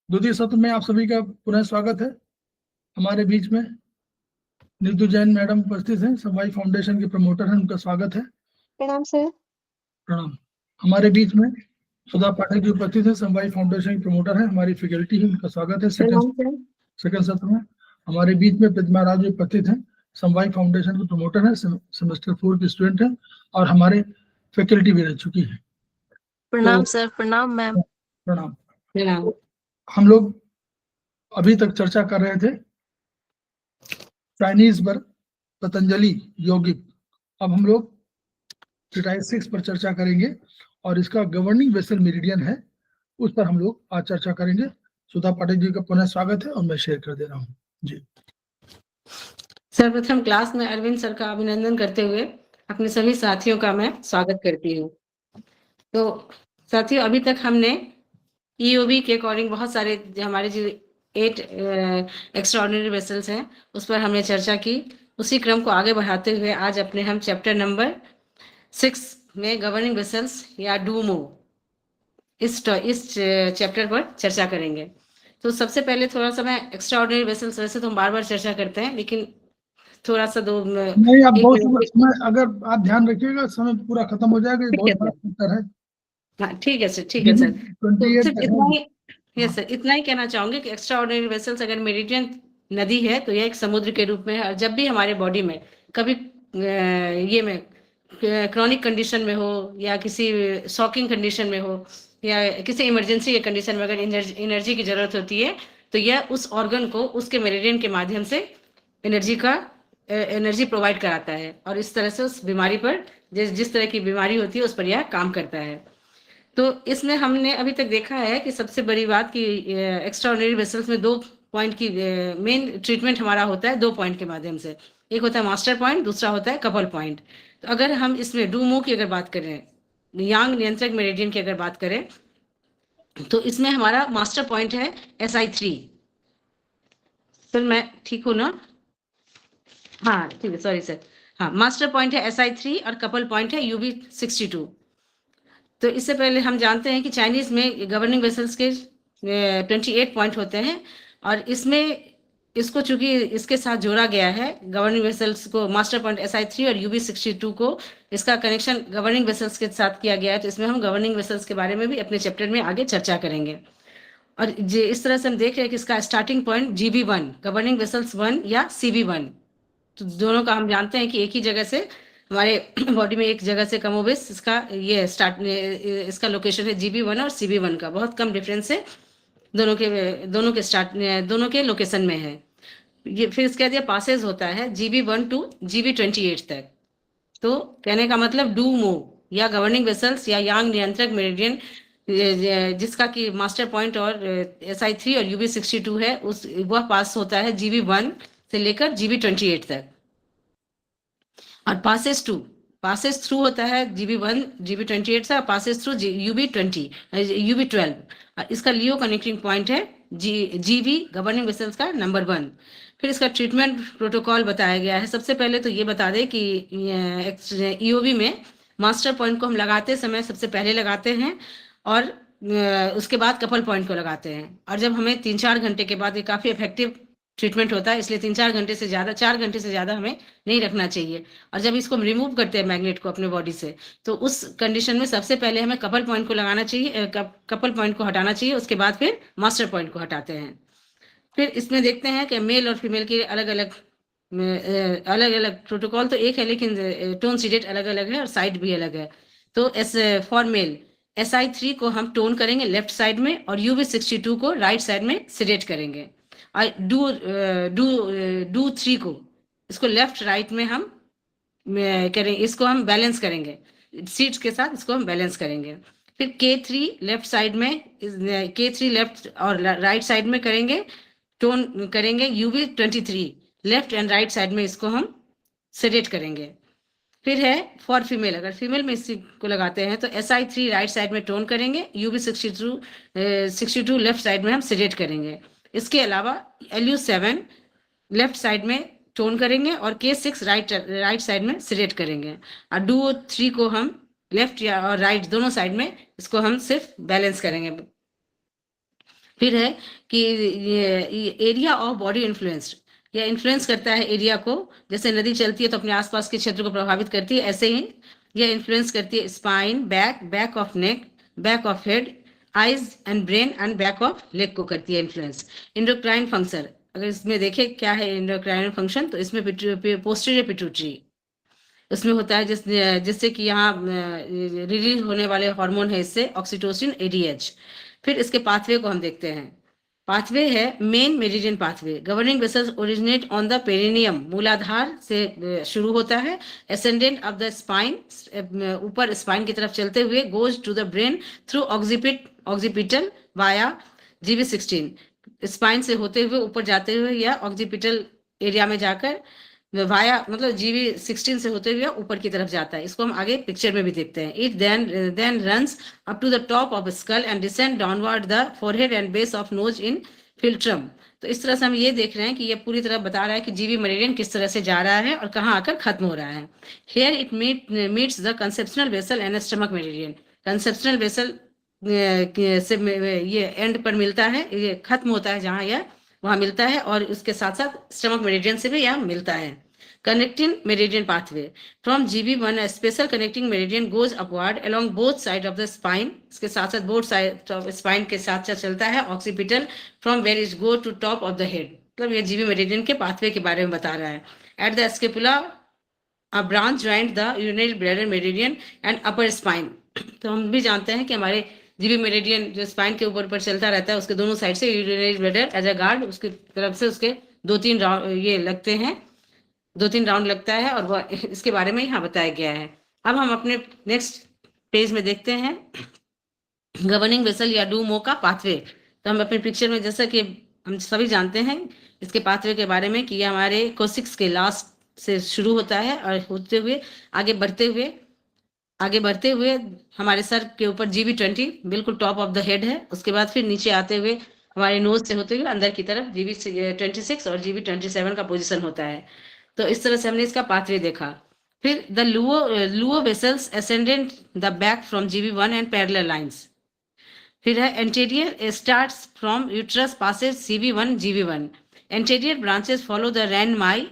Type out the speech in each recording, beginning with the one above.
द्वितीय सत्र में आप सभी का पुनः स्वागत है। हमारे बीच में नीतू जैन मैडम उपस्थित हैं, समवाय फाउंडेशन के प्रमोटर हैं, उनका स्वागत है। प्रणाम सर। प्रणाम। हमारे बीच में सुधा पाठक जी उपस्थित हैं, समवाय फाउंडेशन के प्रमोटर हैं, हमारी फैकल्टी है, उनका स्वागत है। सेकंड सत्र में हमारे बीच में प्रतिमा राज उपस्थित हैं, समवाय फाउंडेशन के प्रमोटर हैं, सेमेस्टर 4 के स्टूडेंट हैं और हमारे फैकल्टी भी रह चुकी है। प्रणाम सर। प्रणाम मैम। प्रणाम। प्रणाम। हम लोग अभी तक चर्चा कर रहे थे चाइनीज पर पतंजलि यौगिक। अब हम लोग ट्रीटाइज 6 पर चर्चा करेंगे और इसका गवर्निंग वेसल मेरिडियन है, उस पर हम लोग आज चर्चा करेंगे। सुधा पाठक जी का पुनः स्वागत है और मैं शेयर कर दे रहा हूँ जी। सर्वप्रथम क्लास में अरविंद सर का अभिनंदन करते हुए अपने सभी साथियों का मैं स्वागत करती हूँ। तो साथियों, अभी तक हमने ईओबी के अकॉर्डिंग बहुत सारे हमारे जो 8 एक्स्ट्राऑर्डिनरी वेसल्स हैं उस पर हमने चर्चा की। उसी क्रम को आगे बढ़ाते हुए आज अपने हम चैप्टर नंबर 6 में गवर्निंग वेसल्स या डूमो इस चैप्टर पर चर्चा करेंगे। तो सबसे पहले थोड़ा सा मैं एक्स्ट्राऑर्डिनरी वेसल्स, वैसे तो हम बार बार चर्चा करते हैं लेकिन थोड़ा सा नहीं, आप बहुत समय अगर आप ध्यान रखिएगा, समय पूरा खत्म हो जाएगा। ये बहुत बड़ा चैप्टर है। हाँ ठीक है सर, ठीक है सर। तो सिर्फ इतना ही, यस सर, इतना ही कहना चाहूंगी कि एक्स्ट्राऑर्डिनरी वेसल्स अगर मेरिडियन नदी है तो यह एक समुद्र के रूप में है। और जब भी हमारे बॉडी में कभी ये में क्रॉनिक कंडीशन में हो या किसी शॉकिंग कंडीशन में हो या किसी इमरजेंसी के कंडीशन में अगर एनर्जी की जरूरत होती है तो यह उस ऑर्गन को उसके मेरिडियन के माध्यम से एनर्जी प्रोवाइड कराता है और इस तरह से उस बीमारी पर जिस तरह की बीमारी होती है उस पर यह काम करता है। तो इसमें हमने अभी तक देखा है कि सबसे बड़ी बात कि एक्स्ट्राऑर्डिनरी वेसल्स में 2 पॉइंट की मेन ट्रीटमेंट हमारा होता है 2 पॉइंट के माध्यम से। एक होता है मास्टर पॉइंट, दूसरा होता है कपल पॉइंट। तो अगर हम इसमें डूमो की अगर बात करें, यांग नियंत्रक मेरिडियन की अगर बात करें, तो इसमें हमारा मास्टर पॉइंट है SI3। सर मैं ठीक हूँ ना? हाँ ठीक है, सॉरी सर। हाँ, मास्टर पॉइंट है SI3 और कपल पॉइंट है UB62। तो इससे पहले हम जानते हैं कि चाइनीज में गवर्निंग वेसल्स के 28 पॉइंट होते हैं और इसमें इसको चूंकि इसके साथ जोड़ा गया है गवर्निंग वेसल्स को, मास्टर पॉइंट SI3 और UB62 को इसका कनेक्शन गवर्निंग वेसल्स के साथ किया गया है। तो इसमें हम गवर्निंग वेसल्स के बारे में भी अपने चैप्टर में आगे चर्चा करेंगे। और इस तरह से हम देख रहे हैं कि इसका starting point GB1 governing vessels 1 या CB1, तो दोनों का हम जानते हैं कि एक ही जगह से हमारे बॉडी में एक जगह से कमोबेश इसका ये इसका लोकेशन है GB1 और CB1 का बहुत कम डिफरेंस है दोनों के लोकेशन में है। ये फिर इसके बाद ये पासेज होता है GB1 टू GB28 तक। तो कहने का मतलब डूमो या गवर्निंग वेसल्स या यांग नियंत्रक मेरिडियन जिसका कि मास्टर पॉइंट और SI3 और UB62 है, उस वह पास होता है GB1 से लेकर GB28 तक। और पासेस थ्रू होता है GB1 GB28 से, पासेस थ्रू UB12। इसका लियो कनेक्टिंग पॉइंट है GB गवर्निंग वेसल्स का नंबर 1। फिर इसका ट्रीटमेंट प्रोटोकॉल बताया गया है। सबसे पहले तो ये बता दें कि EOB में मास्टर पॉइंट को हम लगाते समय सबसे पहले लगाते हैं और उसके बाद कपल पॉइंट को लगाते हैं। और जब हमें 3-4 घंटे के बाद, ये काफ़ी इफेक्टिव ट्रीटमेंट होता है इसलिए 4 घंटे से ज़्यादा हमें नहीं रखना चाहिए। और जब इसको हम रिमूव करते हैं मैग्नेट को अपने बॉडी से, तो उस कंडीशन में सबसे पहले हमें कपल पॉइंट को लगाना चाहिए, कपल पॉइंट को हटाना चाहिए, उसके बाद फिर मास्टर पॉइंट को हटाते हैं। फिर इसमें देखते हैं कि मेल और फीमेल के अलग अलग प्रोटोकॉल तो एक है लेकिन टोन सीडेट अलग अलग है और साइड भी अलग है। तो फॉर मेल SI3 को हम टोन करेंगे लेफ्ट साइड में और UB62 को राइट साइड में सीडेट करेंगे। और डू 3 को, इसको लेफ्ट राइट में हम करेंगे, इसको हम बैलेंस करेंगे सीट्स के साथ, इसको हम बैलेंस करेंगे। फिर K3 लेफ्ट साइड में, K3 लेफ्ट और राइट साइड में करेंगे, टोन करेंगे। UB23 left and right side में इसको हम सेडेट करेंगे। फिर है फॉर फीमेल, अगर फीमेल में इसी को लगाते हैं तो SI3 राइट साइड में टोन करेंगे, UB62 लेफ्ट साइड में हम सेडेट करेंगे। इसके अलावा LU7 लेफ्ट साइड में टोन करेंगे और K6 राइट साइड में सेडेट करेंगे। और डू 3 को हम लेफ्ट या और राइट दोनों साइड में इसको हम सिर्फ बैलेंस करेंगे। फिर है कि ये एरिया ऑफ बॉडी इन्फ्लुएंस्ड, या इन्फ्लुएंस करता है एरिया को, जैसे नदी चलती है तो अपने आसपास के क्षेत्र को प्रभावित करती है, ऐसे ही यह इन्फ्लुएंस करती है spine, back, back of neck, back of head, eyes and brain and back of leg को करती है इन्फ्लुएंस। इंडोक्राइन फंक्शन, अगर इसमें देखें क्या है इंडोक्राइन फंक्शन, तो इसमें पोस्टीरियर पिट्यूटरी उसमें होता है, जिससे कि यहाँ रिलीज होने वाले हार्मोन है इससे, ऑक्सीटोसिन, एडीएच। फिर इसके पाथवे को हम देखते हैं। पाथवे है main meridian pathway. Governing vessels originate on the perineum, मूलाधार से शुरू होता है, एसेंडेंट ऑफ द स्पाइन, ऊपर स्पाइन की तरफ चलते हुए, goes to the brain through occipital via जीबी16, स्पाइन से होते हुए ऊपर जाते हुए या ऑक्सीपिटल एरिया में जाकर वाया मतलब जीबी16 से होते हुए ऊपर की तरफ जाता है। इसको हम आगे पिक्चर में भी देखते हैं। It then runs up to the top of skull and descend downward the forehead and base of nose in philtrum. तो इस तरह से हम ये देख रहे हैं कि ये पूरी तरह बता रहा है कि जीबी मेरिडियन किस तरह से जा रहा है और कहाँ आकर खत्म हो रहा है। Here it meets the conceptional vessel and stomach meridian. Conceptional vessel से ये एंड पर मिलता है, ये खत्म होता है जहाँ यह वहां मिलता है, और उसके साथ साथ स्टमक मेरिडियन से भी यह मिलता है। Connecting meridian pathway from GB one, special connecting meridian goes upward along both side of the spine, इसके साथ साथ बोथ साइड ऑफ स्पाइन के साथ साथ चलता है, occipital from where is go to top of the head. मतलब ये जीबी मेरिडियन के पाथवे के बारे में बता रहा है। At the scapula a branch joint the urinary bladder meridian and upper spine. तो हम भी जानते हैं कि हमारे जीबी मेरिडियन जो स्पाइन के ऊपर ऊपर चलता रहता है, उसके दोनों साइड से urinary bladder as a guard उसकी तरफ से उसके 2-3 राउंड ये लगते हैं, 2-3 राउंड लगता है, और वह इसके बारे में यहाँ बताया गया है। अब हम अपने नेक्स्ट पेज में देखते हैं गवर्निंग वेसल या डूमो का पाथवे। तो हम अपने पिक्चर में, जैसा कि हम सभी जानते हैं इसके पाथवे के बारे में, कि ये हमारे कोसिक्स के लास्ट से शुरू होता है और होते हुए आगे बढ़ते हुए हमारे सर के ऊपर जीबी20 बिल्कुल टॉप ऑफ द हेड है। उसके बाद फिर नीचे आते हुए हमारे नोज से होते हुए अंदर की तरफ जीबी26 और जीबी27 का पोजीशन होता है। तो इस तरह से हमने इसका पाथवे देखा। फिर the luo vessels ascendant the back from GB one and parallel lines. फिर है anterior starts from uterus passes CV one GB one. Anterior branches follow the renmai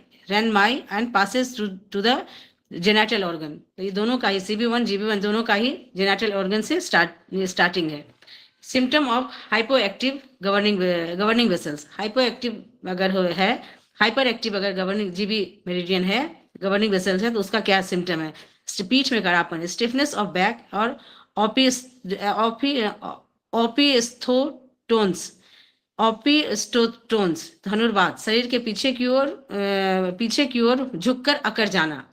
and passes to the genital organ. तो ये दोनों का ही सीबी1 जीबी1 दोनों का ही जेनाइटल ऑर्गन से स्टार्टिंग है। Symptom of hypo active governing vessels. Hypo active अगर है, हाइपर एक्टिव अगर गवर्निंग जीबी मेरिडियन है, गवर्निंग वेसल्स है, तो उसका क्या सिम्टम है? पीठ में कड़ापन, स्टिफनेस ऑफ बैक और ओपिस्टोटोन्स धनुर्वात, शरीर के पीछे की ओर झुककर अकड़ जाना।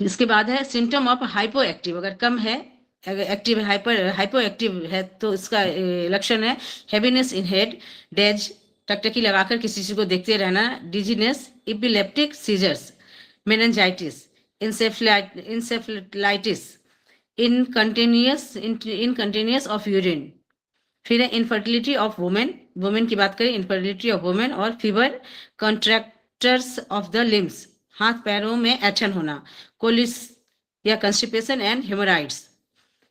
इसके बाद है सिम्टम ऑफ हाइपो एक्टिव, अगर कम है, अगर एक्टिव हाइपो एक्टिव है तो इसका लक्षण है हैवीनेस इन हेड, डेज, टकटकी लगाकर किसी चीज को देखते रहना, dizziness, epileptic seizures, meningitis, encephalitis, incontinuous of urine. फिर है इनफर्टिलिटी ऑफ वुमेन की बात करें, इनफर्टिलिटी ऑफ वुमेन, और fever, contractures of the limbs, हाथ पैरों में ऐंठन होना, कोलिस या constipation and haemorrhoids.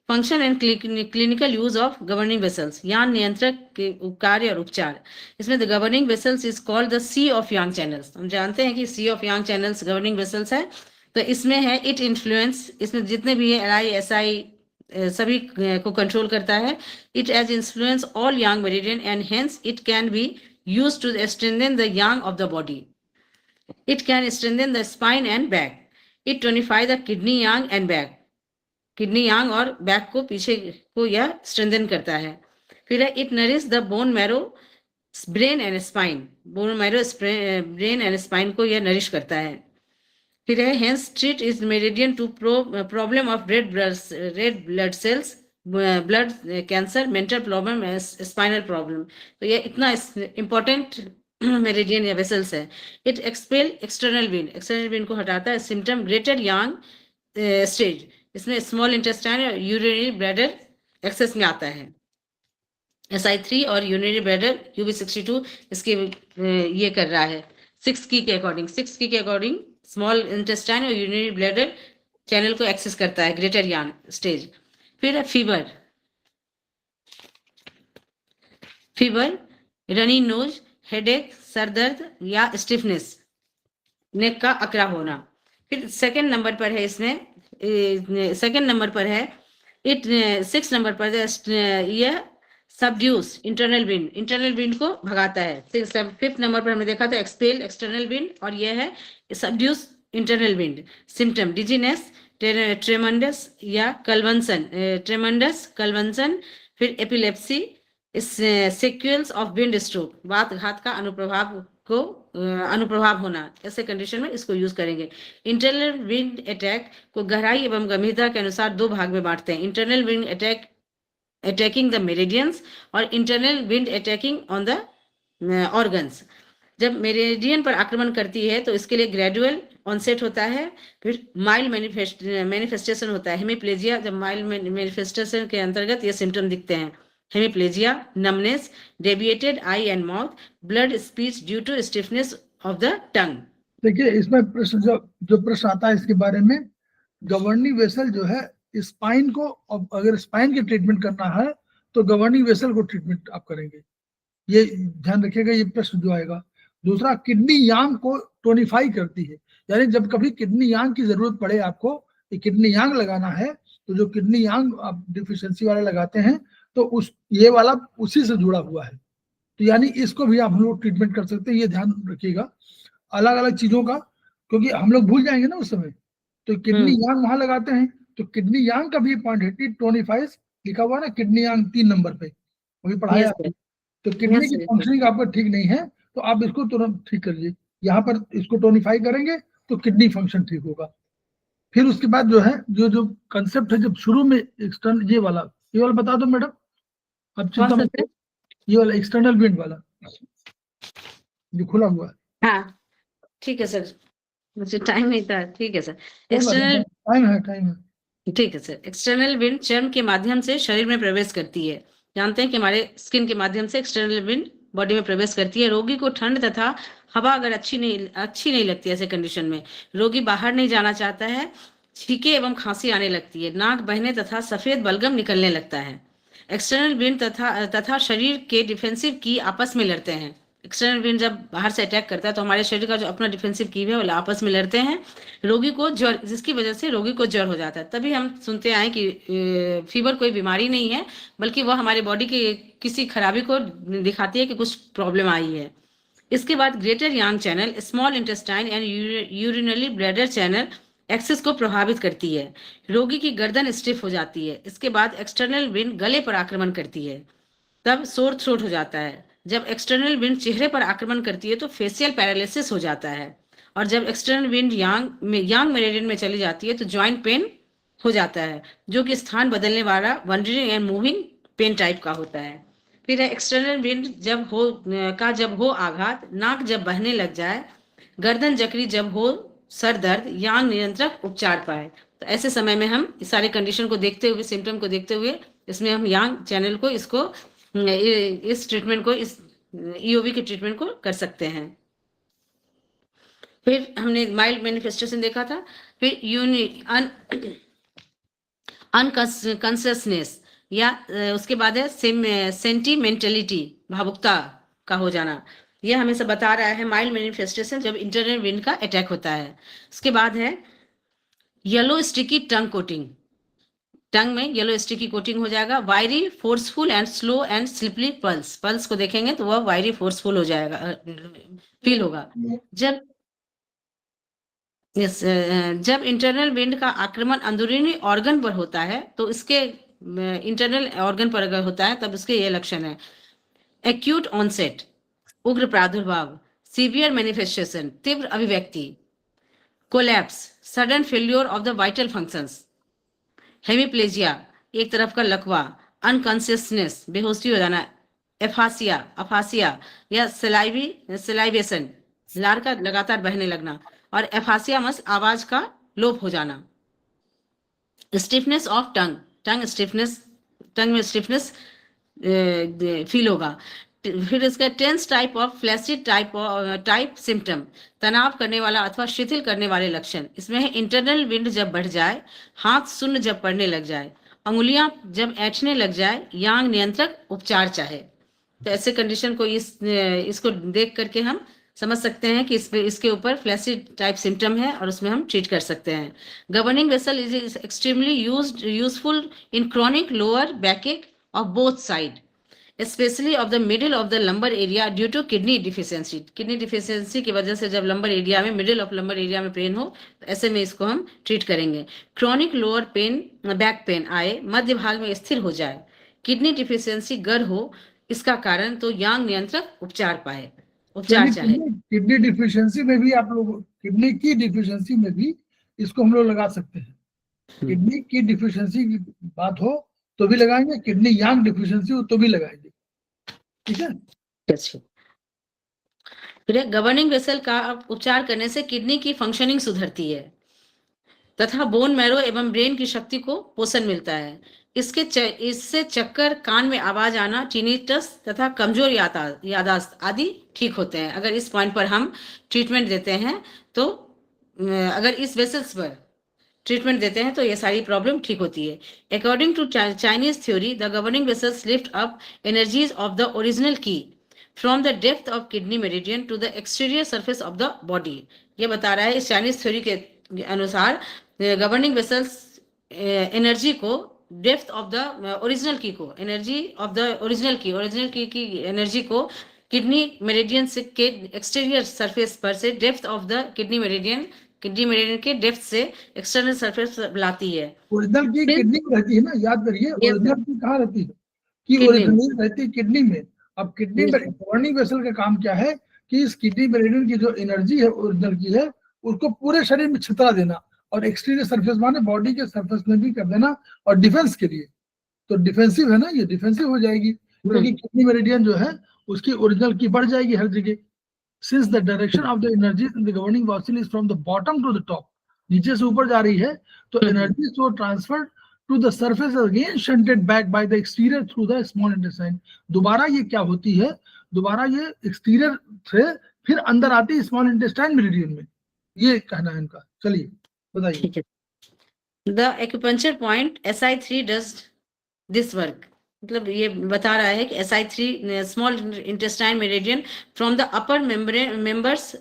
Function and clinical use of governing vessels, यान नियंत्रक के कार्य और उपचार। इसमें the governing vessels is called the sea of yang channels. हम जानते हैं कि sea of yang channels governing vessels है। तो इसमें है इट इन्फ्लुएंस, इसमें जितने भी है LI, SI सभी को कंट्रोल करता है। It as influence all yang meridian and hence it can be use to strengthen the yang of the body. It can strengthen the spine and back. It tonify the kidney yang and back. Kidney yang और back को पीछे को यह strengthen करता है। फिर है it nourish the bone marrow, brain and spine, bone marrow, brain and spine को यह नरिश करता है। फिर है hence treat is meridian to problem of red blood cells, blood cancer, mental problem, spinal problem. तो यह इतना इंपॉर्टेंट मेरिडियन या वेसल्स है। इट एक्सपेल एक्सटर्नल विन को हटाता है। सिम्टम ग्रेटर यांग स्टेज, इसमें स्मॉल इंटेस्टाइन और यूरिनरी ब्लैडर एक्सेस में आता है। SI3 और यूरिनरी ब्लैडर UB62 इसके ये कर रहा है। 6 की के अकॉर्डिंग स्मॉल इंटेस्टाइन और यूरिनरी ब्लैडर चैनल को एक्सेस करता है, ग्रेटर यांग स्टेज। फिर है fever, fever, runny nose, headache, sir दर्द या स्टिफनेस, नेक का अकड़ा होना। फिर सेकंड नंबर पर है इसमें, सेकंड नंबर पर है इट, 6 नंबर पर यह सबड्यूस इंटरनल विंड, इंटरनल विंड को भगाता है। 5th नंबर पर हमने देखा था एक्सपेल एक्सटर्नल विंड, और यह है सबड्यूस इंटरनल विंड। सिम्टम डिजीनेस, ट्रेमंडस या कलवंसन, ट्रेमंडस कलवंसन, फिर epilepsy, sequence of wind stroke, वात घात का अनुप्रभाव होना, ऐसे कंडीशन में इसको यूज करेंगे। इंटरनल विंड अटैक को गहराई एवं गंभीरता के अनुसार 2 भाग में बांटते हैं, internal wind attack attacking the meridians और internal wind attacking on the organs. जब मेरिडियन पर आक्रमण करती है तो इसके लिए ग्रेजुअल ऑनसेट होता है, फिर माइल्ड मैनिफेस्टेशन होता है। हेमिप्लेजिया, जब माइल्ड मैनिफेस्टेशन के अंतर्गत ये सिम्टम दिखते हैं, hemiplegia, numbness, deviated eye and mouth, blurred speech due to stiffness of the tongue. देखिए इसमें प्रश्न जो प्रश्न आता है इसके बारे में, गवर्निंग वेसल जो है स्पाइन को, अगर स्पाइन की ट्रीटमेंट करना है तो गवर्निंग वेसल को ट्रीटमेंट आप करेंगे, ये ध्यान रखिएगा, ये प्रश्न जो आएगा। दूसरा, किडनी यांग को टोनिफाई करती है, यानी जब कभी किडनी यांग की जरूरत पड़े आपको, किडनी यांग लगाना है, तो जो किडनी यांग आप डिफिशियंसी वाले लगाते हैं तो उस ये वाला उसी से जुड़ा हुआ है, तो यानी इसको भी आप हम लोग ट्रीटमेंट कर सकते हैं, ये ध्यान रखिएगा अलग अलग चीजों का, क्योंकि हम लोग भूल जाएंगे ना उस समय। तो किडनी यांग वहां लगाते हैं, तो किडनी यांग का भी पॉइंट है, टोनिफाइज लिखा हुआ है ना, किडनी यांग 3 नंबर पे वही पढ़ाया आपने। तो किडनी की फंक्शनिंग आपका ठीक नहीं है तो आप इसको तुरंत ठीक करिए, यहाँ पर इसको टोनिफाई करेंगे तो किडनी फंक्शन ठीक होगा। फिर उसके बाद जो है जो कंसेप्ट है, जब शुरू में एक्सटर्नल, ये वाला बता दो मैडम, अब चिंता मत करिए, ये वाला एक्सटर्नल विंड वाला जो खुला हुआ है। हाँ ठीक है सर, मुझे टाइम नहीं था, ठीक है सर। एक्सटर्नल टाइम है, ठीक है सर। एक्सटर्नल विंड चर्म के माध्यम से शरीर में प्रवेश करती है। जानते हैं कि हमारे स्किन के माध्यम से एक्सटर्नल विंड बॉडी में प्रवेश करती है। रोगी को ठंड तथा हवा अगर अच्छी नहीं लगती है, ऐसे कंडीशन में रोगी बाहर नहीं जाना चाहता है, छींके एवं खांसी आने लगती है, नाक बहने तथा सफेद बलगम निकलने लगता है। एक्सटर्नल विंड तथा शरीर के डिफेंसिव की आपस में लड़ते हैं। एक्सटर्नल विंड जब बाहर से अटैक करता है तो हमारे शरीर का जो अपना डिफेंसिव की है वो आपस में लड़ते हैं, रोगी को ज्वर, जिसकी वजह से रोगी को ज्वर हो जाता है। तभी हम सुनते आए कि फीवर कोई बीमारी नहीं है, बल्कि वह हमारे बॉडी की किसी खराबी को दिखाती है कि कुछ प्रॉब्लम आई है। इसके बाद greater Yang channel, small intestine and urinary bladder channel axis को प्रभावित करती है, रोगी की गर्दन स्टिफ हो जाती है। इसके बाद एक्सटर्नल विंड गले पर आक्रमण करती है, तब सोर थ्रोट हो जाता है। जब एक्सटर्नल विंड चेहरे पर आक्रमण करती है तो फेशियल पैरालिसिस हो जाता है, और जब एक्सटर्नल विंड यांग मेरिडियन में चली जाती है तो जॉइंट पेन हो जाता है, जो कि स्थान बदलने वाला wandering and moving pain type का होता है। फिर एक्सटर्नल विंड जब हो आघात, नाक जब बहने लग जाए, गर्दन जकड़ी जब हो, सर दर्द, यांग नियंत्रक उपचार पाए। तो ऐसे समय में हम इस सारे कंडीशन को देखते हुए, सिम्टम को देखते हुए, इसमें हम यांग चैनल को इस ट्रीटमेंट को, इस ईओवी के ट्रीटमेंट को कर सकते हैं। फिर हमने माइल्ड मैनिफेस्टेशन देखा था। फिर अनकॉन्शियसनेस या उसके बाद है सेंटिमेंटलिटी, भावुकता का हो जाना। यह हमें सब बता रहा है माइल्ड मैनिफेस्टेशन जब इंटरनल विंड का अटैक होता है। उसके बाद है येलो स्टिकी टंग कोटिंग, टंग में येलो स्टिकी कोटिंग हो जाएगा। वायरी, forceful and slow and slippery pulse, pulse को देखेंगे तो वह वायरी फोर्सफुल हो जाएगा, फील होगा। जब इंटरनल विंड का आक्रमण अंदरूनी ऑर्गन पर होता है तो इसके इंटरनल ऑर्गन पर अगर होता है तब उसके ये लक्षण है: एक्यूट ऑनसेट, उग्र प्रादुर्भाव, सीवियर मैनिफेस्टेशन, तीव्र अभिव्यक्ति, collapse, sudden failure of the vital functions, hemiplegia, एक तरफ का लकवा, अनकॉन्शियसनेस, बेहोशी हो जाना, अफासिया या सलाइवेशन, लार का लगातार बहने लगना, और एफासियामस, आवाज का लोप हो जाना। स्टिफनेस ऑफ टंग, टंग में स्टिफनेस फील होगा। फिर इसका tense type of flaccid type symptom, तनाव करने वाला अथवा शिथिल करने वाले लक्षण। इसमें है इंटरनल विंड जब बढ़ जाए, हाथ शून्य जब पड़ने लग जाए, अंगुलियां जब ऐंठने लग जाए, यांग नियंत्रक उपचार चाहे। तो ऐसे कंडीशन को इसको देख करके हम समझ सकते हैं कि इसके ऊपर फ्लैसिड टाइप सिम्टम है और उसमें हम ट्रीट कर सकते हैं। Governing vessel is extremely useful in chronic lower backache of both side, specially of the middle of the lumbar area due to kidney deficiency. Kidney deficiency की वजह से जब लंबर एरिया में, मिडिल ऑफ लंबर एरिया में pain हो, तो ऐसे में इसको हम ट्रीट करेंगे। Chronic lower pain, back pain आए, मध्य भाग में स्थिर हो जाए, किडनी डिफिशियंसी गर हो इसका कारण, तो यांग नियंत्रक उपचार पाए, उपचार चाहे। किडनी डिफिशियंसी में भी आप लोग, किडनी की डिफिशियंसी में भी इसको हम लोग लगा सकते हैं। किडनी की डिफिशियंसी की बात हो तो भी लगाएंगे, किडनी यांग डिफिशियंसी हो तो भी लगाएंगे, ठीक है। फिर गवर्निंग वेसल का उपचार करने से किडनी की फंक्शनिंग सुधरती है तथा बोन मैरो एवं ब्रेन की शक्ति को पोषण मिलता है। इससे चक्कर, कान में आवाज आना, टिनिटस तथा कमजोर यादाश्त आदि ठीक होते हैं। अगर इस पॉइंट पर हम ट्रीटमेंट देते हैं तो अगर इस वेसल्स पर ट्रीटमेंट देते हैं तो ये सारी प्रॉब्लम ठीक होती है। According to Chinese theory, the governing vessels lift up energies of the original की from the depth of kidney meridian to the exterior surface of the body. ये बता रहा है इस चाइनीज थ्योरी के अनुसार गवर्निंग वेसल्स एनर्जी को, depth of the original qi को, energy of the original qi energy को किडनी मेरिडियन से के एक्सटीरियर सरफेस पर से, depth of the kidney meridian के डेप्थ से एक्सटर्नल सरफेस लाती है। ओरिजिनल की किडनी में रहती है ना, याद करिए, ओरिजिनल की कहाँ रहती है? कि ओरिजिनल रहती है किडनी में। अब किडनी में गवर्निंग वेसल का काम क्या है कि इस किडनी मेरिडियन की जो एनर्जी है ओरिजिनल की है, उसको पूरे शरीर में छितरा देना और एक्सटीरियर सरफेस माने बॉडी के सरफेस में भी कर देना, और डिफेंस के लिए। तो डिफेंसिव है ना, ये डिफेंसिव हो जाएगी, क्योंकि किडनी मेरिडियन जो है उसकी ओरिजिनल की बढ़ जाएगी हर जगह। Since the direction of the energy in the governing vessel is from the bottom to the top, नीचे से ऊपर जा रही है, तो energy so transferred to the surface again shunted back by the exterior through the small intestine। दोबारा ये क्या होती है, दोबारा ये एक्सटीरियर से फिर अंदर आती है स्मॉल इंटेस्टाइन मेरिडियन में, ये कहना है इनका। चलिए बताइए। The acupuncture point SI3 does this work। मतलब ये बता रहा है कि SI3 small intestine meridian from the upper members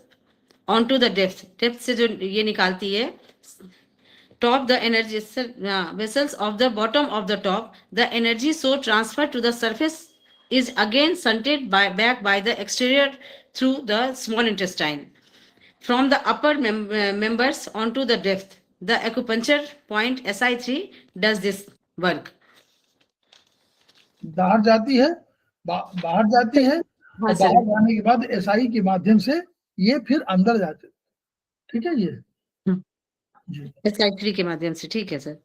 on to the depth से जो ये निकालती है, top the energy vessels of the bottom of the top, the energy so transfer to the surface is again shunted back by the exterior through the small intestine from the upper members onto the depth। The acupuncture point SI3 does this work। बाहर जाती है, बाहर जाती है, और बाहर जाने के बाद एसआई के माध्यम से ये फिर अंदर जाते, ठीक है। ये जी SI3 के माध्यम से, ठीक है सर।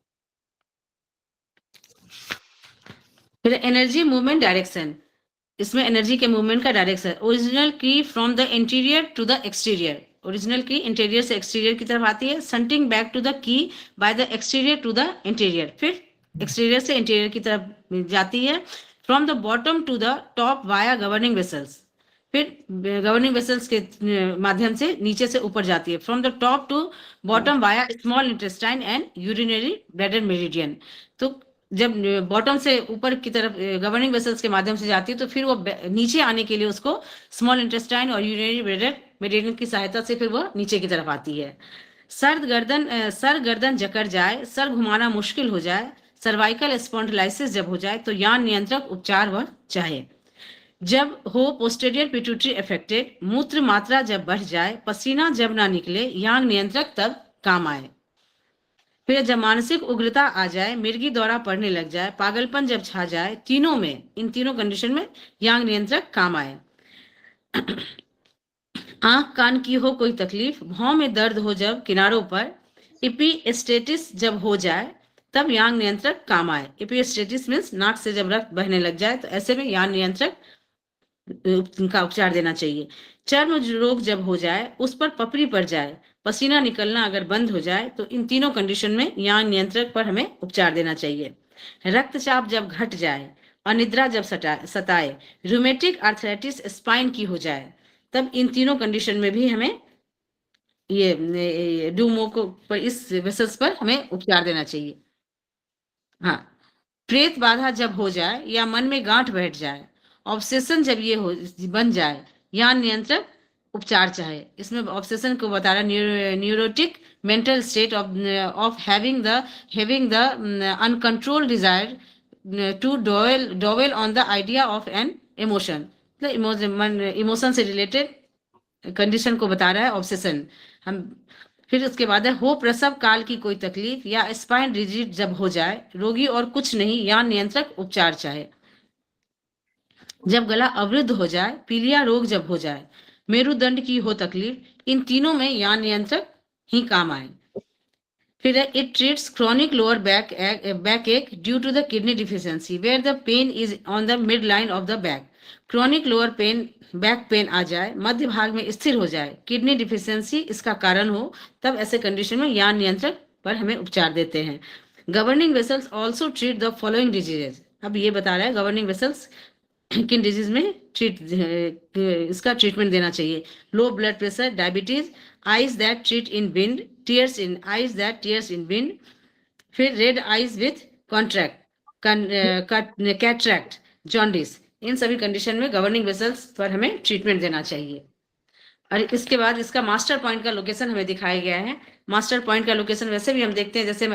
फिर एनर्जी मूवमेंट डायरेक्शन, इसमें एनर्जी के मूवमेंट का डायरेक्शन, ओरिजिनल की from the interior to the exterior, original की इंटीरियर से एक्सटीरियर की तरफ आती है, संटिंग बैक टू द की by the exterior to the interior, फिर एक्सटीरियर से इंटीरियर की तरफ जाती है, from the bottom to the top via governing vessels, फिर गवर्निंग वेसल्स के माध्यम से नीचे से ऊपर जाती है, from the top to bottom via small intestine and urinary bladder meridian. तो जब बॉटम से ऊपर की तरफ गवर्निंग वेसल्स के माध्यम से जाती है, तो फिर वो नीचे आने के लिए उसको स्मॉल इंटेस्टाइन और यूरिनरी ब्लैडर मेरिडियन की सहायता से फिर वो नीचे की तरफ आती है। सर गर्दन जकड़ जाए, सर घुमाना मुश्किल हो जाए, सर्वाइकल स्पॉन्डिलाइसिस जब हो जाए, तो यान नियंत्रक उपचार वह चाहे। जब हो पोस्टेरियर पिट्यूटरी अफेक्टेड, मूत्र मात्रा जब बढ़ जाए, पसीना जब ना निकले, यांग नियंत्रक तब काम आए। फिर जब मानसिक उग्रता आ जाए, मिर्गी दौरा पड़ने लग जाए, पागलपन जब छा जाए, तीनों में, इन तीनों कंडीशन में यांग नियंत्रक काम आए। आंख कान की हो कोई तकलीफ, भौं में दर्द हो जब किनारों पर, इपीस्टेटिस जब हो जाए, तब यांग नियंत्रक काम आए। इपीस्टेटिस मीन्स नाक से जब रक्त बहने लग जाए, तो ऐसे में यांग नियंत्रक का उपचार देना चाहिए। चर्म रोग जब हो जाए, उस पर पपड़ी पड़ जाए, पसीना निकलना अगर बंद हो जाए, तो इन तीनों कंडीशन में यांग नियंत्रक पर हमें उपचार देना चाहिए। रक्तचाप जब घट जाए, अनिद्रा जब सताए, रूमेटिक आर्थराइटिस स्पाइन की हो जाए, तब इन तीनों कंडीशन में भी हमें ये डूमो को पर, इस वेसल्स पर हमें उपचार देना चाहिए। हाँ, प्रेत बाधा जब हो जाए या मन में गांठ बैठ जाए, ऑब्सेशन जब ये हो बन जाए, यान नियंत्रक उपचार चाहे। इसमें ऑब्सेशन को बता रहा है neurotic mental state of having the uncontrolled desire to dwell on the idea of an emotion, मतलब इमोशन से रिलेटेड कंडीशन को बता रहा है ऑब्सेशन। हम फिर उसके बाद है हो प्रसव काल की कोई तकलीफ या स्पाइन रिजिड जब हो जाए, रोगी और कुछ नहीं, यान नियंत्रक उपचार चाहे। जब गला अवरुद्ध हो जाए, पीलिया रोग जब हो जाए, मेरुदंड की हो तकलीफ, इन तीनों में यान नियंत्रक ही काम आए। फिर है it treats chronic lower back ache due to the kidney deficiency where the pain is on the mid line of the back. Chronic lower pain, back pain आ जाए, मध्य भाग में स्थिर हो जाए, किडनी डिफिशियंसी इसका कारण हो, तब ऐसे कंडीशन में यान नियंत्रक पर हमें उपचार देते हैं। Governing vessels also treat the following diseases. अब ये बता रहा है गवर्निंग वेसल्स किन डिजीज में इसका ट्रीटमेंट देना चाहिए। Low blood pressure, diabetes, eyes that treat in wind, tears in eyes that tears in wind, फिर red eyes with cataract, jaundice, इन सभी कंडीशन में गवर्निंग वेसल्स पर हमें ट्रीटमेंट देना चाहिए। और इसके बाद इसका मास्टर पॉइंट का लोकेशन हमें दिखाया गया है। मास्टर पॉइंट का लोकेशन वैसे भी हम देखते हैं, जैसे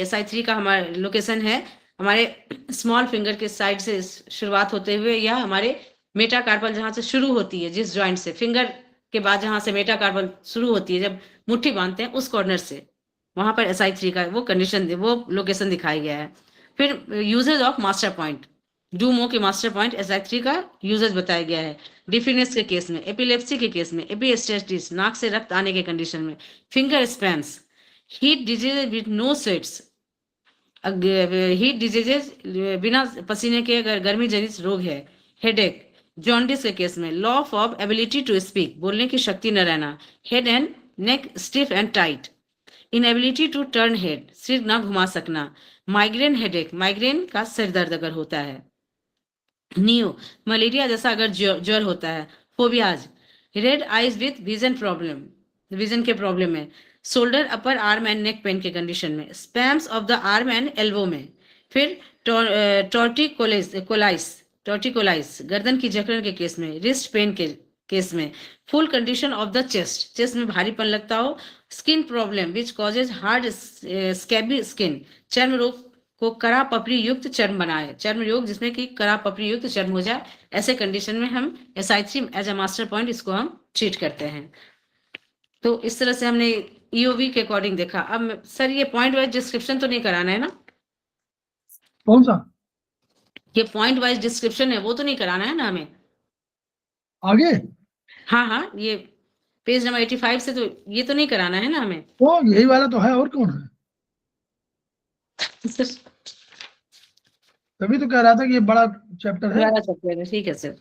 SI3 का हमारा लोकेशन है हमारे स्मॉल फिंगर के साइड से शुरुआत होते हुए, या हमारे मेटाकार्पल जहां से शुरू होती है, जिस जॉइंट से फिंगर के बाद जहां से मेटाकार्पल शुरू होती है, जब मुट्ठी बांधते हैं उस कॉर्नर से, वहां पर SI3 का वो कंडीशन, वो लोकेशन दिखाया गया है। फिर usage of master point, Duomo के मास्टर पॉइंट SI3 का यूजेज बताया गया है। डिफिनेस के केस में, एपिलेप्सी के केस में, एपिस्टेटिस, नाक से रक्त आने के कंडीशन में, finger spasms, heat disease with no sweats, heat diseases बिना पसीने के अगर गर्मी जनित रोग है, हेडेक, जॉन्डिस के केस में, loss of ability to speak, बोलने की शक्ति न रहना, head and neck stiff and tight, inability to turn head, सिर न घुमा सकना, माइग्रेन हेडेक, माइग्रेन का सिर दर्द अगर होता है, नियो, मलेरिया जैसा अगर ज्वर होता है, phobias, red eyes with vision problem, vision के प्रॉब्लम है, shoulder, upper arm and neck pain के कंडीशन में, spasms of the arm and elbow में, फिर टॉर्टिकोलाइस, गर्दन की जकड़न के केस में, रिस्ट पेन के केस में, full condition of the chest में भारीपन लगता हो, skin problem which causes hard scabby skin, चर्म रोग को करा पपड़ी युक्त चर्म बनाए, चर्म रोग जिसमें कि करा पपड़ी युक्त चर्म हो जाए, ऐसे कंडीशन में हम SI3 as a master point इसको हम ट्रीट करते हैं। तो इस तरह से हमने EOV के अकॉर्डिंग देखा। अब सर ये पॉइंट वाइज डिस्क्रिप्शन तो नहीं कराना है ना? कौन सा? ये पॉइंट वाइज डिस्क्रिप्शन है, वो तो नहीं कराना है ना हमें आगे? हाँ, ये पेज नंबर 85 से तो ये तो नहीं कराना है ना हमें? वो यही वाला तो है, और कौन है? तभी तो कह रहा था कि ये बड़ा चैप्टर है। बड़ा चैप्टर है, ठीक है सर,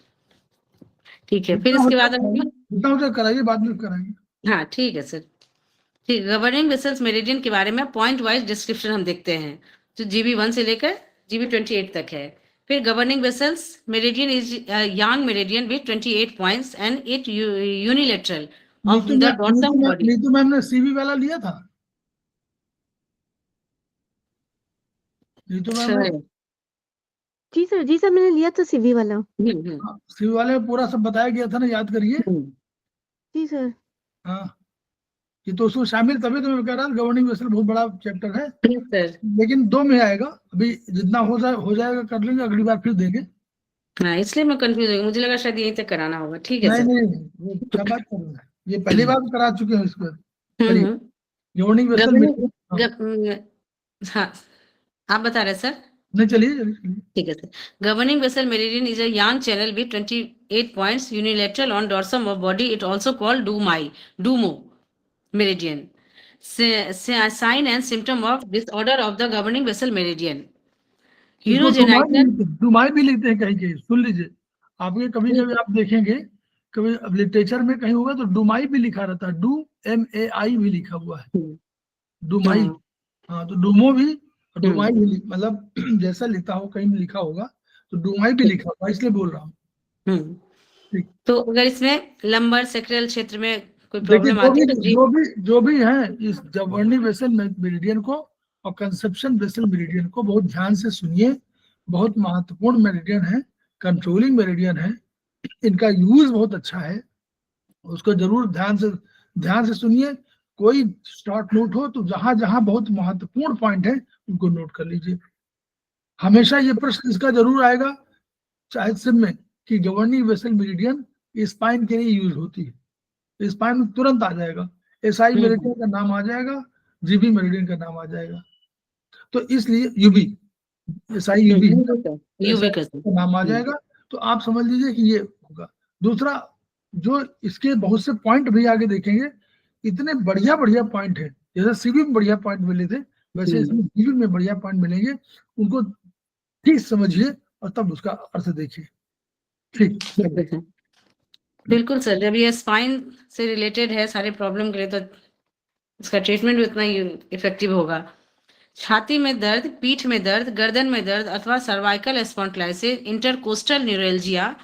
ठीक है। फिर इसके बाद जितना कराइए, बाद में कराएंगे। हाँ ठीक है सर, ठीक। गवर्निंग वेसल्स मेरिडियन के बारे में पॉइंट वाइज डिस्क्रिप्शन हम देखते हैं, जो GB1 से लेकर GB28 तक है। फिर governing vessels meridian is young meridian with 28 points and it unilateral of the dorsum body. Neetu ma'am ने CV वाला लिया था? नीतू मैम जी सर मैंने लिया था CV वाला। CV वाले में पूरा सब बताया गया था ना, याद करिए। जी सर। हाँ, ये तो उसको शामिल, तभी तो मैं कह रहा था गवर्निंग वेसल बहुत बड़ा चैप्टर है, लेकिन 2 में आएगा। अभी जितना हो जाएगा कर लेंगे, अगली बार फिर देंगे। हाँ, इसलिए मैं कंफ्यूज हो गई, मुझे लगा शायद यहीं तक कराना होगा। ठीक है सर। नहीं, क्या बात कर रहे हैं, ये पहली बार करा चुके हैं इसको। गवर्निंग वेसल, हाँ आप बता रहे सर? नहीं, चलिए। ठीक है sir. Governing vessel meridian is a yang channel with 28 points unilateral on dorsum of body, it also called dumo meridian. Sign and symptom of disorder of the governing vessel meridian. डूमाई भी लिखते हैं कहीं, सुन लीजिए, आपके कभी आप देखेंगे, कभी लिटरेचर में कहीं होगा तो डूमाई भी लिखा रहता है, DUMAI भी लिखा हुआ है, डूमाई। हाँ, तो डूमो भी, डूमाई भी, मतलब जैसा लिखा हो, कहीं लिखा होगा तो डूमाई भी लिखा होगा, इसलिए बोल रहा हूँ। तो अगर इसमें लंबर सेक्रेल क्षेत्र में कोई प्रॉब्लम आती है तो जो भी है इस गवर्निंग वेसल मेरिडियन को और कंसेप्शन वेसल मेरिडियन को बहुत ध्यान से सुनिए, बहुत महत्वपूर्ण मेरिडियन है, कंट्रोलिंग मेरिडियन है, इनका यूज बहुत अच्छा है, उसको जरूर ध्यान से सुनिए। कोई शॉर्ट नोट हो तो जहां जहां बहुत महत्वपूर्ण पॉइंट है उनको नोट कर लीजिए। हमेशा ये प्रश्न इसका जरूर आएगा चाहे सिम में कि गवर्निंग वेसल मेरिडियन स्पाइन के लिए यूज होती है, स्पाइन में तुरंत आ जाएगा, एसआई मेरिडियन का नाम आ जाएगा, जीबी मेरिडियन का नाम आ जाएगा। तो इसलिए यूबी, एसआई यूबी का नाम आ जाएगा। तो आप समझ लीजिए कि ये होगा। दूसरा, जो इसके बहुत से पॉइंट भी आगे देखेंगे, इतने बढ़िया बढ़िया पॉइंट है, जैसे सीबी में बढ़िया पॉइंट मिले थे वैसे इसमें जीबी में बढ़िया पॉइंट मिलेंगे, उनको ठीक समझिए और तब उसका अर्थ देखिए। ठीक, बिल्कुल सर, जब ये स्पाइन से रिलेटेड है सारे प्रॉब्लम के लिए तो इसका ट्रीटमेंट भी उतना ही इफेक्टिव होगा। छाती में दर्द, पीठ में दर्द, गर्दन में दर्द अथवा सर्वाइकल स्पॉन्डिलाइटिस, इंटरकोस्टल न्यूरोलजिया,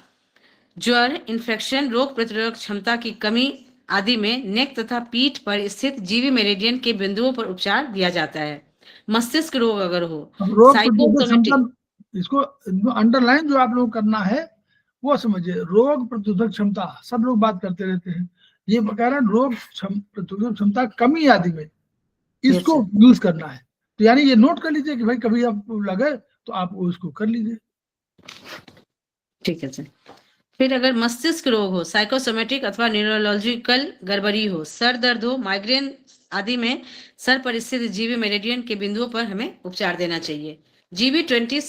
ज्वर, इन्फेक्शन, रोग प्रतिरोधक क्षमता की कमी आदि में नेक तथा पीठ पर स्थित जीवी मेरिडियन के बिंदुओं पर उपचार दिया जाता है। मस्तिष्क रोग अगर हो, इसको अंडरलाइन जो आप लोग करना है वो समझिए, रोग प्रतिरोधक क्षमता सब लोग बात करते रहते हैं, ये बकायदा रोग प्रतिरोधक क्षमता कमी आदि में इसको यूज करना है। तो यानी ये नोट कर लीजिए कि भाई कभी आप लगे तो आप उसको कर लीजिए। ठीक है सर। फिर अगर मस्तिष्क रोग हो, साइकोसोमेटिक अथवा न्यूरोलॉजिकल गड़बड़ी हो, सर दर्द हो, माइग्रेन आदि में सर पर स्थित जीवी मेरिडियन के बिंदुओं पर हमें उपचार देना चाहिए। GV20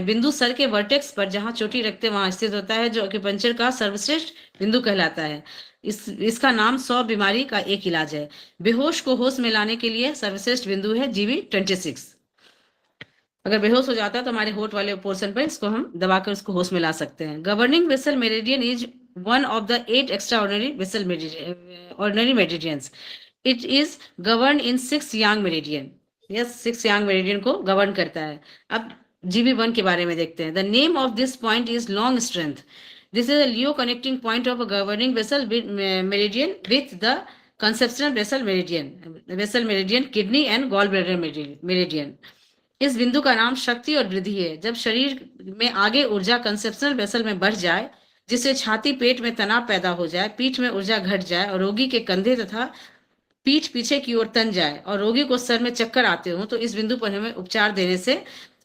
बिंदु सर के वर्टेक्स पर जहां चोटी रखते वहां स्थित होता है, जो एक्यूपंक्चर का सर्वश्रेष्ठ बिंदु कहलाता है। इसका नाम 100 बीमारी का एक इलाज है। बेहोश को होश में लाने के लिए सर्वश्रेष्ठ बिंदु है GV26। अगर बेहोश हो जाता है तो हमारे होठ वाले पोर्शन पर इसको हम दबाकर उसको होश में ला सकते हैं। Governing vessel meridian is one of the 8 extraordinary vessel ordinary meridians. It is govern in 6 yang meridian. Yes, 6 yang meridian को गवर्न करता है। अब GB1 के बारे में देखते हैं। The name of this point is long strength. This is a leo connecting point of a governing vessel meridian with the conceptional vessel meridian, kidney and gall bladder meridian. इस बिंदु का नाम शक्ति और वृद्धि है। जब शरीर में आगे ऊर्जा कंसेप्शनल वेसल में बढ़ जाए, जिससे छाती पेट में तनाव पैदा हो जाए, पीठ में ऊर्जा घट जाए और रोगी के कंधे तथा पीठ पीछे की ओर तन जाए और रोगी को सर में चक्कर आते हो, तो इस बिंदु पर हमें उपचार देने से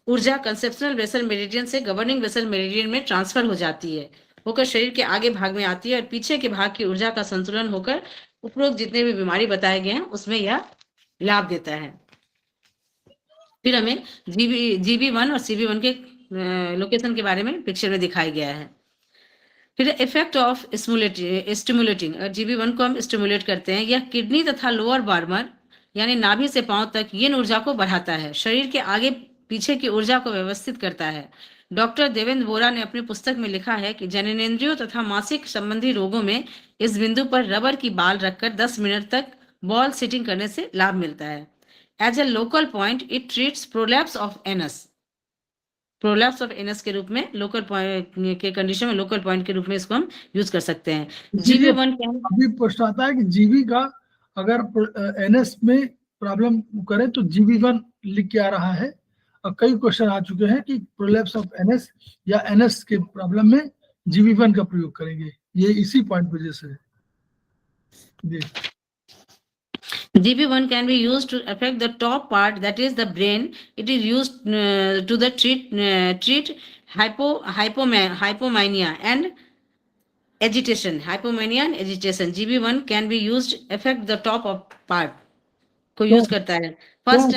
ऊर्जा कंसेप्शनल वेसल मेरिडियन से गवर्निंग वेसल मेरिडियन में ट्रांसफर हो जाती है, होकर शरीर के आगे भाग में आती है और पीछे के भाग की ऊर्जा का संतुलन होकर उपरोक्त जितने भी बीमारी बताए गए हैं उसमें यह लाभ देता है। फिर हमें GB1 और CB1 के लोकेशन के बारे में पिक्चर में दिखाया गया है। फिर इफेक्ट ऑफ स्टिमुलेटिंग, GB1 को हम स्टिमुलेट करते हैं, यह किडनी तथा लोअर बार्मर यानी नाभि से पांव तक यीन ऊर्जा को बढ़ाता है, शरीर के आगे पीछे की ऊर्जा को व्यवस्थित करता है। डॉक्टर देवेंद्र बोरा ने अपनी पुस्तक में लिखा है कि जननेंद्रियों तथा मासिक संबंधी रोगों में इस बिंदु पर रबर की बाल रखकर 10 मिनट तक बॉल सिटिंग करने से लाभ मिलता है। As a local point, it treats prolapse of anus. Prolapse of anus के रूप में लोकल पॉइंट के कंडीशन में लोकल पॉइंट के रूप में इसको हम यूज कर सकते हैं। GB1 अभी प्रश्न आता है कि जीबी का अगर एनएस में प्रॉब्लम करे तो GB1 लिख के आ रहा है, और कई क्वेश्चन आ चुके हैं कि प्रोलैप्स ऑफ एनएस या एनएस के प्रॉब्लम में GB1 का प्रयोग करेंगे, ये इसी पॉइंट वजह से है। GB1 can be used to affect the top part, that is the brain. It is used to the treat hypomania and agitation. Hypomania and agitation. GB1 can be used affect the top of part को use करता है। First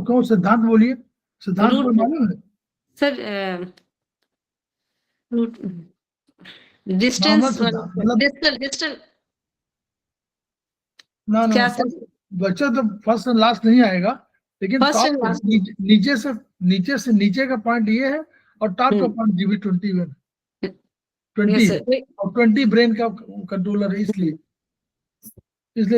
कौन सिद्धांत बोलिए, सिद्धांत को मालूम है सर? डिस्टेंस डिस्टल ना बच्चा तो फर्स्ट एंड लास्ट नहीं आएगा, लेकिन नीचे से नीचे का पॉइंट ये है और टॉप का पॉइंट GB21 और 20 ब्रेन का कंट्रोलर है, इसलिए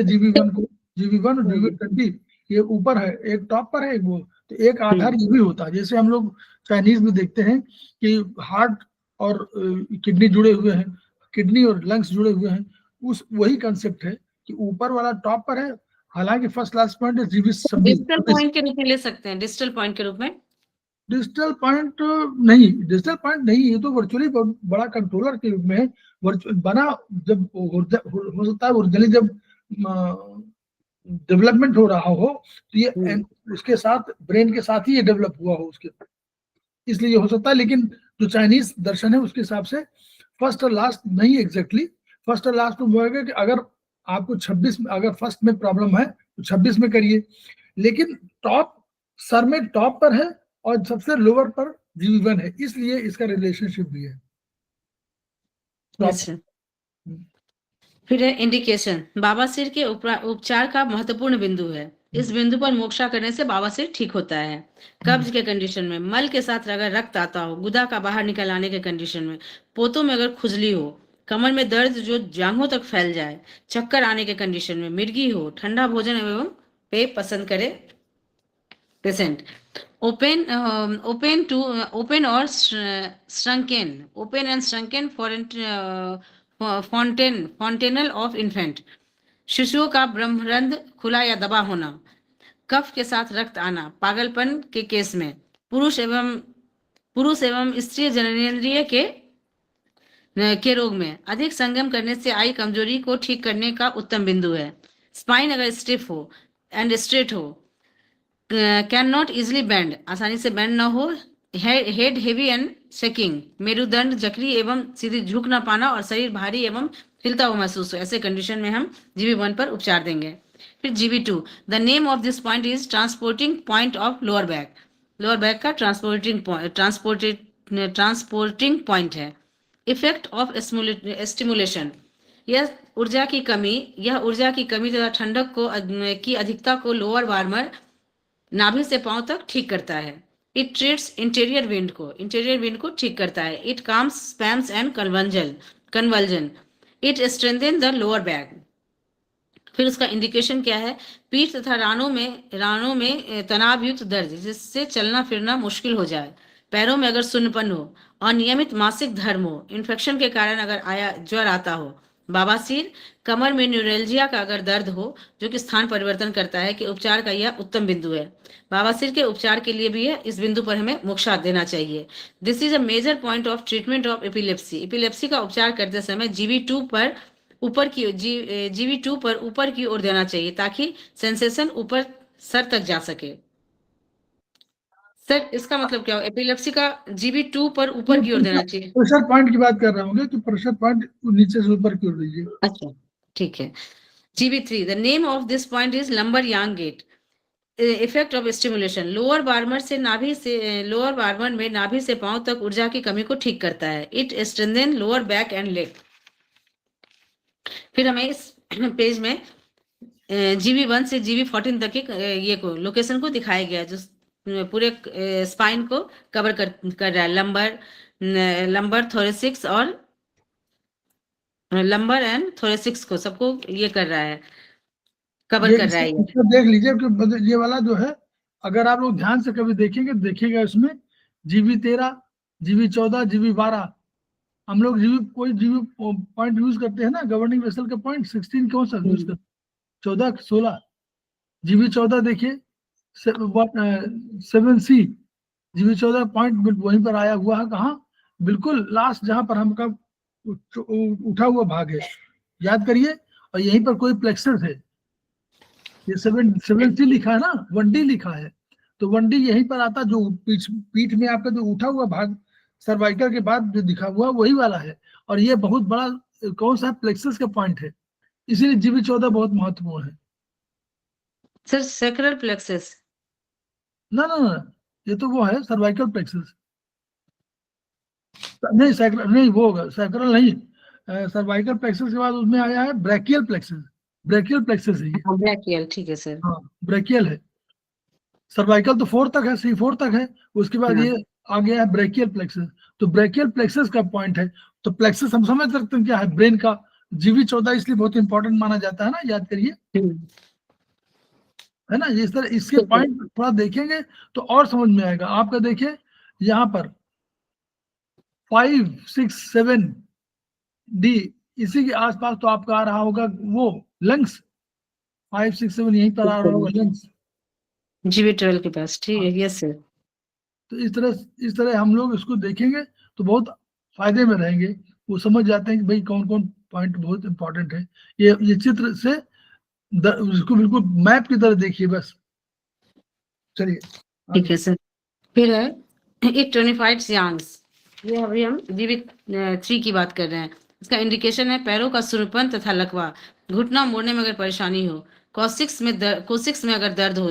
GB1 और GB20 ये ऊपर है, एक टॉप पर है, एक वो, तो एक आधार ये भी होता है। जैसे हम लोग चाइनीज में देखते हैं कि हार्ट और किडनी जुड़े हुए हैं, किडनी और लंग्स जुड़े हुए हैं, उस वही कंसेप्ट है कि ऊपर वाला टॉप पर है, हालांकि फर्स्ट लास्ट पॉइंट है GB26 डिजिटल पॉइंट के रूप में ले सकते हैं, डिजिटल पॉइंट के रूप में डिजिटल पॉइंट नहीं, डिजिटल पॉइंट नहीं, ये तो वर्चुअली बड़ा कंट्रोलर के रूप में है। बना जब हो सकता है ओरिजिनली जब डेवलपमेंट हो रहा हो तो ये उसके साथ ब्रेन के साथ ही ये डेवलप हुआ हो उसके, इसलिए हो सकता है। लेकिन जो चाइनीज दर्शन है उसके हिसाब से फर्स्ट और लास्ट नहीं एग्जैक्टली, फर्स्ट और लास्ट में होगा कि अगर आपको 26 में, अगर फर्स्ट में प्रॉब्लम है तो 26 में करिए, लेकिन टॉप सर में टॉप पर है और सबसे लोअर पर जीवी1 है, इसलिए इसका रिलेशनशिप भी है। अच्छा, फिर है इंडिकेशन, बवासीर के उपचार का महत्वपूर्ण बिंदु है। इस बिंदु पर मोक्षा करने से बवासीर ठीक होता है। कब्ज के कंडीशन में, मल के साथ अगर रक्त आता हो, गुदा का बाहर निकल आने के कंडीशन में, पोतों में अगर खुजली हो, कमर में दर्द जो जांघों तक फैल जाए, चक्कर आने के कंडीशन में, मिर्गी हो, ठंडा भोजन एवं पेय पसंद करे पेशेंट, ओपन और shrunken, open and shrunken fontanelle of infant, शिशुओं का ब्रह्मरंध्र खुला या दबा होना, कफ के साथ रक्त आना, पागलपन के केस में, पुरुष एवं स्त्री जननेंद्रिय के रोग में, अधिक संगम करने से आई कमजोरी को ठीक करने का उत्तम बिंदु है। स्पाइन अगर स्टिफ हो एंड स्ट्रेट हो, कैन नॉट इजिली बेंड, आसानी से बेंड ना हो, हेड हेवी एंड शेकिंग, मेरुदंड जकड़ी एवं सीधी झुक ना पाना और शरीर भारी एवं हिलता हुआ महसूस हो, ऐसे कंडीशन में हम जीवी1 पर उपचार देंगे। फिर GV two, the name of this point is transporting point of lower back, lower back का ट्रांसपोर्टिंग पॉइंट है। इफेक्ट ऑफ स्टिमुलेशन, यह ऊर्जा की कमी तथा ठंडक की अधिकता को लोअर वार्मर नाभि से पांव तक ठीक करता है। इट ट्रीट्स इंटीरियर विंड को ठीक करता है। It calms spams and convulsion, it strengthen the lower back. फिर उसका इंडिकेशन क्या है, पीठ तथा रानों में तनाव युक्त दर्द जिससे चलना फिरना मुश्किल हो जाए, पैरों में अगर सुन्नपन हो, अनियमित मासिक धर्म हो, इन्फेक्शन के कारण अगर ज्वर आता हो, बवासीर, कमर में न्यूरेल्जिया का अगर दर्द हो जो कि स्थान परिवर्तन करता है, कि उपचार का यह उत्तम बिंदु है। बवासीर के उपचार के लिए भी है, इस बिंदु पर हमें मोक्षा देना चाहिए। This is a major point of treatment of epilepsy का उपचार करते समय जीवी2 पर ऊपर की ओर देना चाहिए ताकि सेंसेशन ऊपर सर तक जा सके। सर इसका मतलब क्या हो, एपिलेप्सी का जीवी2 पर ऊपर की ओर देना चाहिए? प्रेशर पॉइंट की बात कर रहे होंगे तो प्रेशर पॉइंट नीचे से ऊपर की ओर दीजिए। अच्छा ठीक है। जीवी3, the name of this point is lumbar yang gate. Effect of stimulation, lower warmer में नाभि से पांव तक ऊर्जा की कमी को ठीक करता है। It strengthen lower back and leg. फिर हमें इस पेज में जीवी1 से जीवी14 तक के ये को लोकेशन को दिखाया गया जो पूरे स्पाइन को कवर कर रहा है, लंबर थोरेसिक्स और लंबर एंड थोरेसिक्स को सबको ये कर रहा है, कवर कर रहा है। ये देख लीजिए कि ये वाला जो है, अगर आप लोग ध्यान से कभी देखेंगे देखिएगा, इसमें जीवी13, जीवी14, जीवी12, हम लोग कोई जीवी पॉइंट यूज करते हैं ना, गवर्निंग वेसल का पॉइंट 16 कौन सा यूज करते, 14, 16, जीवी14 देखिए 7C, जीवी14 पॉइंट वहीं पर आया हुआ है, कहाँ, बिल्कुल लास्ट जहां पर हमका उठा हुआ भाग है, याद करिए। और यहीं पर कोई प्लेक्सस है, ये 7C लिखा है ना, 1D लिखा है, तो 1D यहीं पर आता, जो पीठ में आपका जो उठा हुआ भाग सर्वाइकल के बाद जो दिखा हुआ वही वाला है, और ये बहुत बड़ा कौन सा प्लेक्सस का पॉइंट है, इसीलिए जीवी14 बहुत महत्वपूर्ण है। Sir sacral plexus? ना ना ना, ये तो वो है सर्वाइकल प्लेक्सस, नहीं सैक्रल नहीं, वो होगा सैक्रल नहीं, सर्वाइकल प्लेक्सस के बाद उसमें आया है ब्रैकियल प्लेक्सस, ब्रैकियल प्लेक्सस है ये। ब्रैकियल, ठीक है सर। हाँ ब्रैकियल है, सर्वाइकल तो 4 तक है, C4 तक है, उसके बाद ये आ गया है ब्रैकियल प्लेक्सस। तो ब्रैकियल प्लेक्सस का पॉइंट है, तो प्लेक्सस हम समझ सकते हैं क्या है, ब्रेन का। जीवी14 इसलिए बहुत इंपॉर्टेंट माना जाता है ना, याद करिए, है ना। इस तरह इसके पॉइंट थोड़ा देखेंगे तो और समझ में आएगा आपका। देखिए यहाँ पर 5, 6, 7D इसी के आसपास तो आपका आ रहा होगा वो लंग्स, 5, 6, 7 यहीं पर आ रहा होगा लंग्स, जीवी12 के पास, ठीक है, यस सर। तो इस तरह हम लोग इसको देखेंगे तो बहुत फायदे में रहेंगे। वो समझ जाते हैं कि भाई कौन कौन पॉइंट बहुत इंपॉर्टेंट है। ये चित्र से इसको बिल्कुल मैप की तरह देखिए बस। चलिए ठीक है सर। फिर है इट टोनिफाइड यांग्स, ये अभी हम जीवित 3 की बात कर रहे हैं। इसका इंडिकेशन है पैरों का सुरपन तथा लकवा, घुटना मोड़ने में अगर परेशानी हो, कोसिक्स में अगर दर्द हो,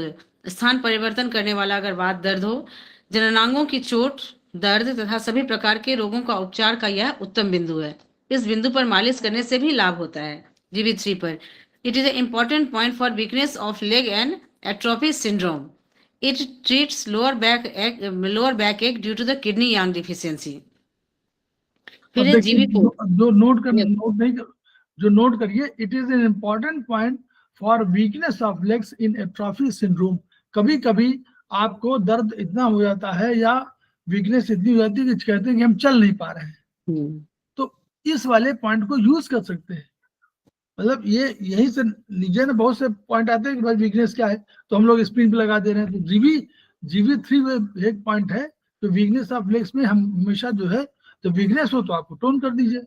स्थान परिवर्तन करने वाला अगर बात दर्द हो, जननांगों की चोट, दर्द तथा सभी प्रकार के रोगों का उपचार का यह उत्तम बिंदु है। इस बिंदु पर मालिश करने से भी लाभ होता है। जीवित 3 पर it is a important point for weakness of leg and atrophy syndrome. It treats lower back ache due to the kidney yang deficiency. फिर है GV4। जो नोट करिए, it is an important point for weakness of legs in atrophy syndrome. कभी कभी आपको दर्द इतना हो जाता है या वीकनेस इतनी हो जाती है कि कहते हैं कि हम चल नहीं पा रहे हैं, तो इस वाले पॉइंट को यूज कर सकते हैं। मतलब ये यहीं से नीचे ना बहुत से पॉइंट आते हैं कि भाई वीकनेस क्या है, तो हम लोग स्क्रीन पे लगा दे रहे हैं। तो जीवी3 में एक पॉइंट है, तो वीकनेस ऑफ लेग्स में हम हमेशा जो है, तो वीकनेस हो तो आपको टोन कर दीजिए।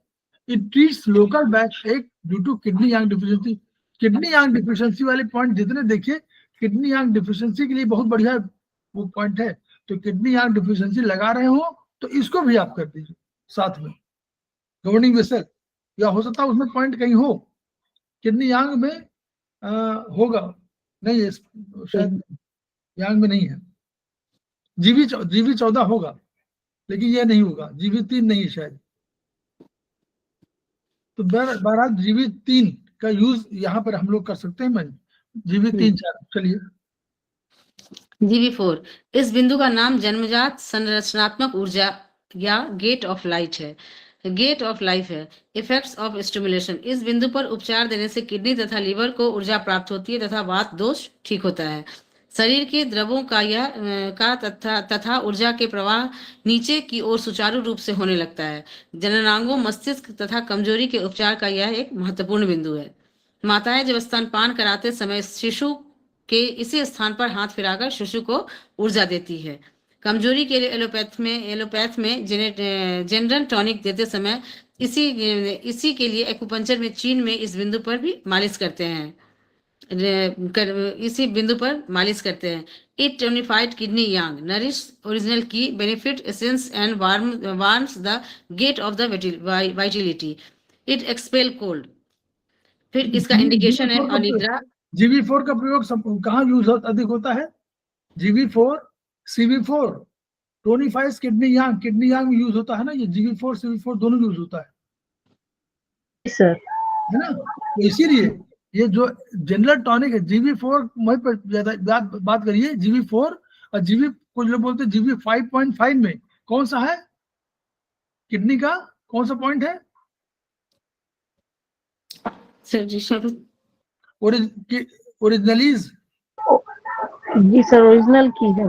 It treats local back ache due to kidney yang deficiency. Kidney yang deficiency वाले पॉइंट जितने देखिए, किडनी यांग डिफिशियंसी के लिए बहुत बढ़िया वो पॉइंट है। तो किडनी यांग डिफिशियंसी लगा रहे हो तो इसको भी आप कर दीजिए साथ में। गवर्निंग वेसल या हो सकता है उसमें पॉइंट कहीं हो, किडनी यांग में होगा नहीं है, शायद यांग में नहीं है। जीवी 14 होगा लेकिन ये नहीं होगा, जीवी 3 नहीं है शायद। तो बहरहाल जीवी 3 का यूज यहाँ पर हम लोग कर सकते हैं। मैं जीवी 3 4 चलिए। जीवी4 इस बिंदु का नाम जन्मजात संरचनात्मक ऊर्जा या गेट ऑफ लाइट है, गेट ऑफ लाइफ है। इफेक्ट्स ऑफ स्टिमुलेशन, इस बिंदु पर उपचार देने से किडनी तथा लीवर को ऊर्जा प्राप्त होती है तथा वात दोष ठीक होता है। शरीर के द्रवों का तथा ऊर्जा के प्रवाह नीचे की ओर सुचारू रूप से होने लगता है। जननांगों, मस्तिष्क तथा कमजोरी के उपचार का यह एक महत्वपूर्ण बिंदु है। माताएं जब स्तनपान कराते समय शिशु के इसी स्थान पर हाथ फिराकर शिशु को ऊर्जा देती है। कमजोरी के लिए एलोपैथ में जनरल टॉनिक देते समय इसी के लिए एक्यूपंक्चर में चीन में इस बिंदु पर भी मालिश करते हैं, इसी बिंदु पर मालिश करते हैं। It tonified kidney yang, nourish original qi, benefit essence and warms the gate of the vitality. It expel cold. फिर इसका इंडिकेशन है अनिद्रा। जीवी4 का प्रयोग कहाँ यूज अधिक होता है? जीवी4 CV4 टोनिफाइज किडनी यांग यूज होता है ना, ये जीवी4 CV4 दोनों यूज होता है सर, है ना। तो इसीलिए ये जो जनरल टॉनिक है जीवी4 वहीं पर ज्यादा बात करिए। जीवी4 और जीवी कुछ लोग बोलते हैं जीवी 5.5 में कौन सा है, किडनी का कौन सा पॉइंट है सर? जी सर, ओरिजिनलीज। जी सर, ओरिजिनल की है।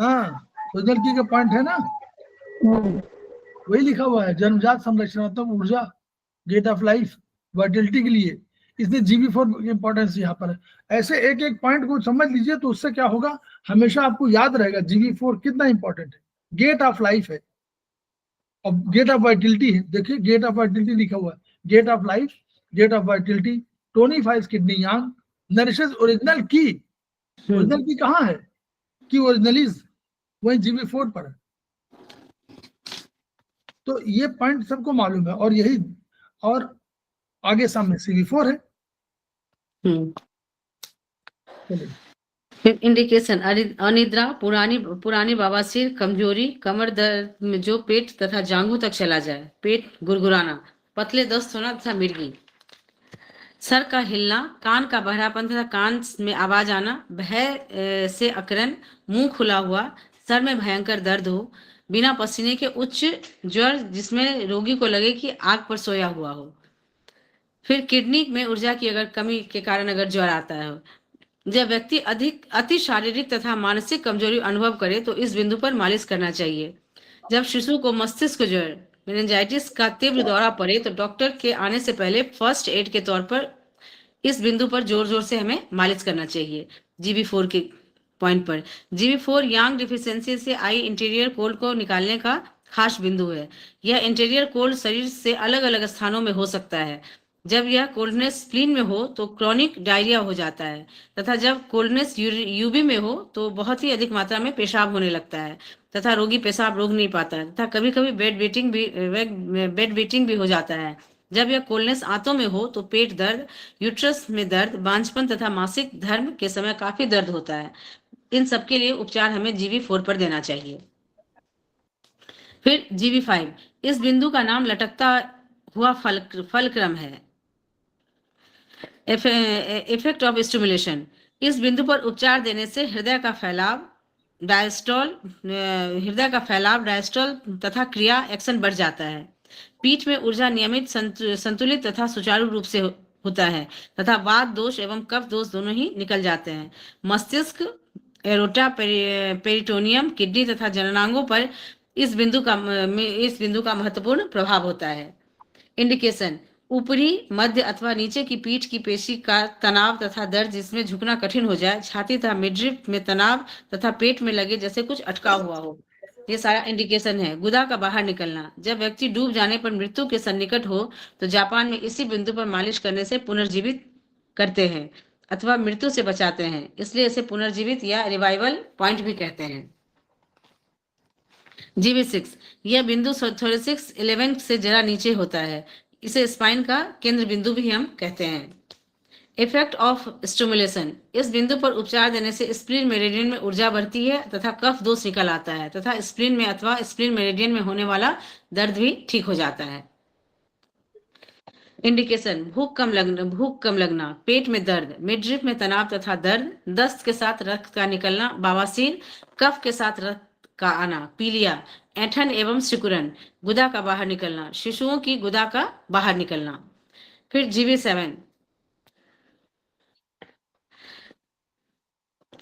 हाँ, ओरिजिनल की का पॉइंट है ना, वही लिखा हुआ है, जन्मजात संरचनात्मक ऊर्जा, गेट ऑफ लाइफ, वाइटलिटी के लिए। इसलिए जीवी4 की इंपॉर्टेंस यहाँ पर है। ऐसे एक एक पॉइंट को समझ लीजिए तो उससे क्या होगा, हमेशा आपको याद रहेगा जीवी4 कितना इंपॉर्टेंट है। गेट ऑफ लाइफ है और गेट ऑफ वाइटलिटी है। देखिए गेट ऑफ वाइटलिटी लिखा हुआ है, gate of life, gate of vitality, tonifies kidney yang, nourishes original qi. Original qi कहाँ है, की ओरिजिनलीज वही जीवी4 पर है। तो ये पॉइंट सबको मालूम है और यही, और आगे सामने CV4 है। इंडिकेशन अनिद्रा, पुरानी बवासीर, कमजोरी, कमर दर्द में जो पेट तथा जांघों तक चला जाए, पेट गुरगुराना, पतले दस्त होना तथा मिर्गी, सर का हिलना, कान का बहरापन तथा कान में आवाज आना, भय से अकरन, मुंह खुला हुआ, सर में भयंकर दर्द हो, बिना पसीने के उच्च ज्वर जिसमें रोगी को लगे कि आग पर सोया हुआ हो। फिर किडनी में ऊर्जा की अगर कमी के कारण अगर ज्वर आता है, जब व्यक्ति अति शारीरिक तथा मानसिक कमजोरी अनुभव करे तो इस बिंदु पर मालिश करना चाहिए। जब शिशु को मस्तिष्क ज्वर, मेनिंजाइटिस का तीव्र दौरा पड़े तो डॉक्टर के आने से पहले फर्स्ट एड के तौर पर इस बिंदु पर जोर जोर से हमें मालिश करना चाहिए। जीवी4 के पॉइंट पर। GV4 यांग डिफिशियंसी से आई इंटीरियर कोल्ड को निकालने का खास बिंदु है। यह इंटीरियर कोल्ड शरीर से अलग अलग स्थानों में हो सकता है। जब यह कोल्डनेस स्प्लीन में हो तो क्रॉनिक डायरिया हो जाता है, तथा जब कोल्डनेस यूबी में हो तो बहुत ही अधिक मात्रा में पेशाब होने लगता है, तथा रोगी पेशाब रोक नहीं पाता है, तथा कभी कभी बेड वेटिंग भी हो जाता है। जब यह कोल्डनेस आंतों में हो तो पेट दर्द, यूट्रस में दर्द, बांझपन तथा मासिक धर्म के समय काफी दर्द होता है। इन सबके लिए उपचार हमें GV4 पर देना चाहिए। फिर GV5, इस बिंदु का नाम लटकता हुआ फलक्रम है। इफेक्ट ऑफ स्टिमुलेशन, इस बिंदु पर उपचार देने से हृदय का फैलाव डायस्टोल तथा क्रिया एक्शन बढ़ जाता है। पीठ में ऊर्जा नियमित, संतुलित तथा सुचारू रूप से होता है, तथा वात दोष एवं कफ दोष दोनों ही निकल जाते हैं। मस्तिष्क, एरोटा, पेरिटोनियम, किडनी तथा जननांगों पर इस बिंदु का महत्वपूर्ण प्रभाव होता है। इंडिकेशन, ऊपरी, मध्य अथवा नीचे की पीठ की पेशी का तनाव तथा दर्द जिसमें झुकना कठिन हो जाए, छाती तथा मिडरिप में तनाव तथा पेट में लगे जैसे कुछ अटका हुआ हो, ये सारा इंडिकेशन है। गुदा का बाहर निकलना, जब व्यक्ति डूब जाने पर मृत्यु के सन्निकट हो तो जापान में इसी बिंदु पर मालिश करने से पुनर्जीवित करते हैं अथवा मृत्यु से बचाते हैं, इसलिए इसे पुनर्जीवित या रिवाइवल पॉइंट भी कहते हैं। GV6, यह बिंदु थोरेसिक्स 11 से जरा नीचे होता है, इसे स्पाइन का केंद्र बिंदु भी हम कहते हैं। इफेक्ट ऑफ स्टिमुलेशन, इस बिंदु पर उपचार देने से स्प्लीन मेरिडियन में ऊर्जा बढ़ती है तथा कफ दोष निकल आता है, तथा स्प्लीन में अथवा स्प्लीन मेरिडियन में होने वाला दर्द भी ठीक हो जाता है। इंडिकेशन, भूख कम लगना, पेट में दर्द, मिडरिप में तनाव तथा दर्द, दस्त के साथ रक्त का निकलना, बवासीर, कफ के साथ रक्त का आना, पीलिया, ऐंठन एवं सिकुड़न, गुदा का बाहर निकलना, शिशुओं की गुदा का बाहर निकलना। फिर GV7,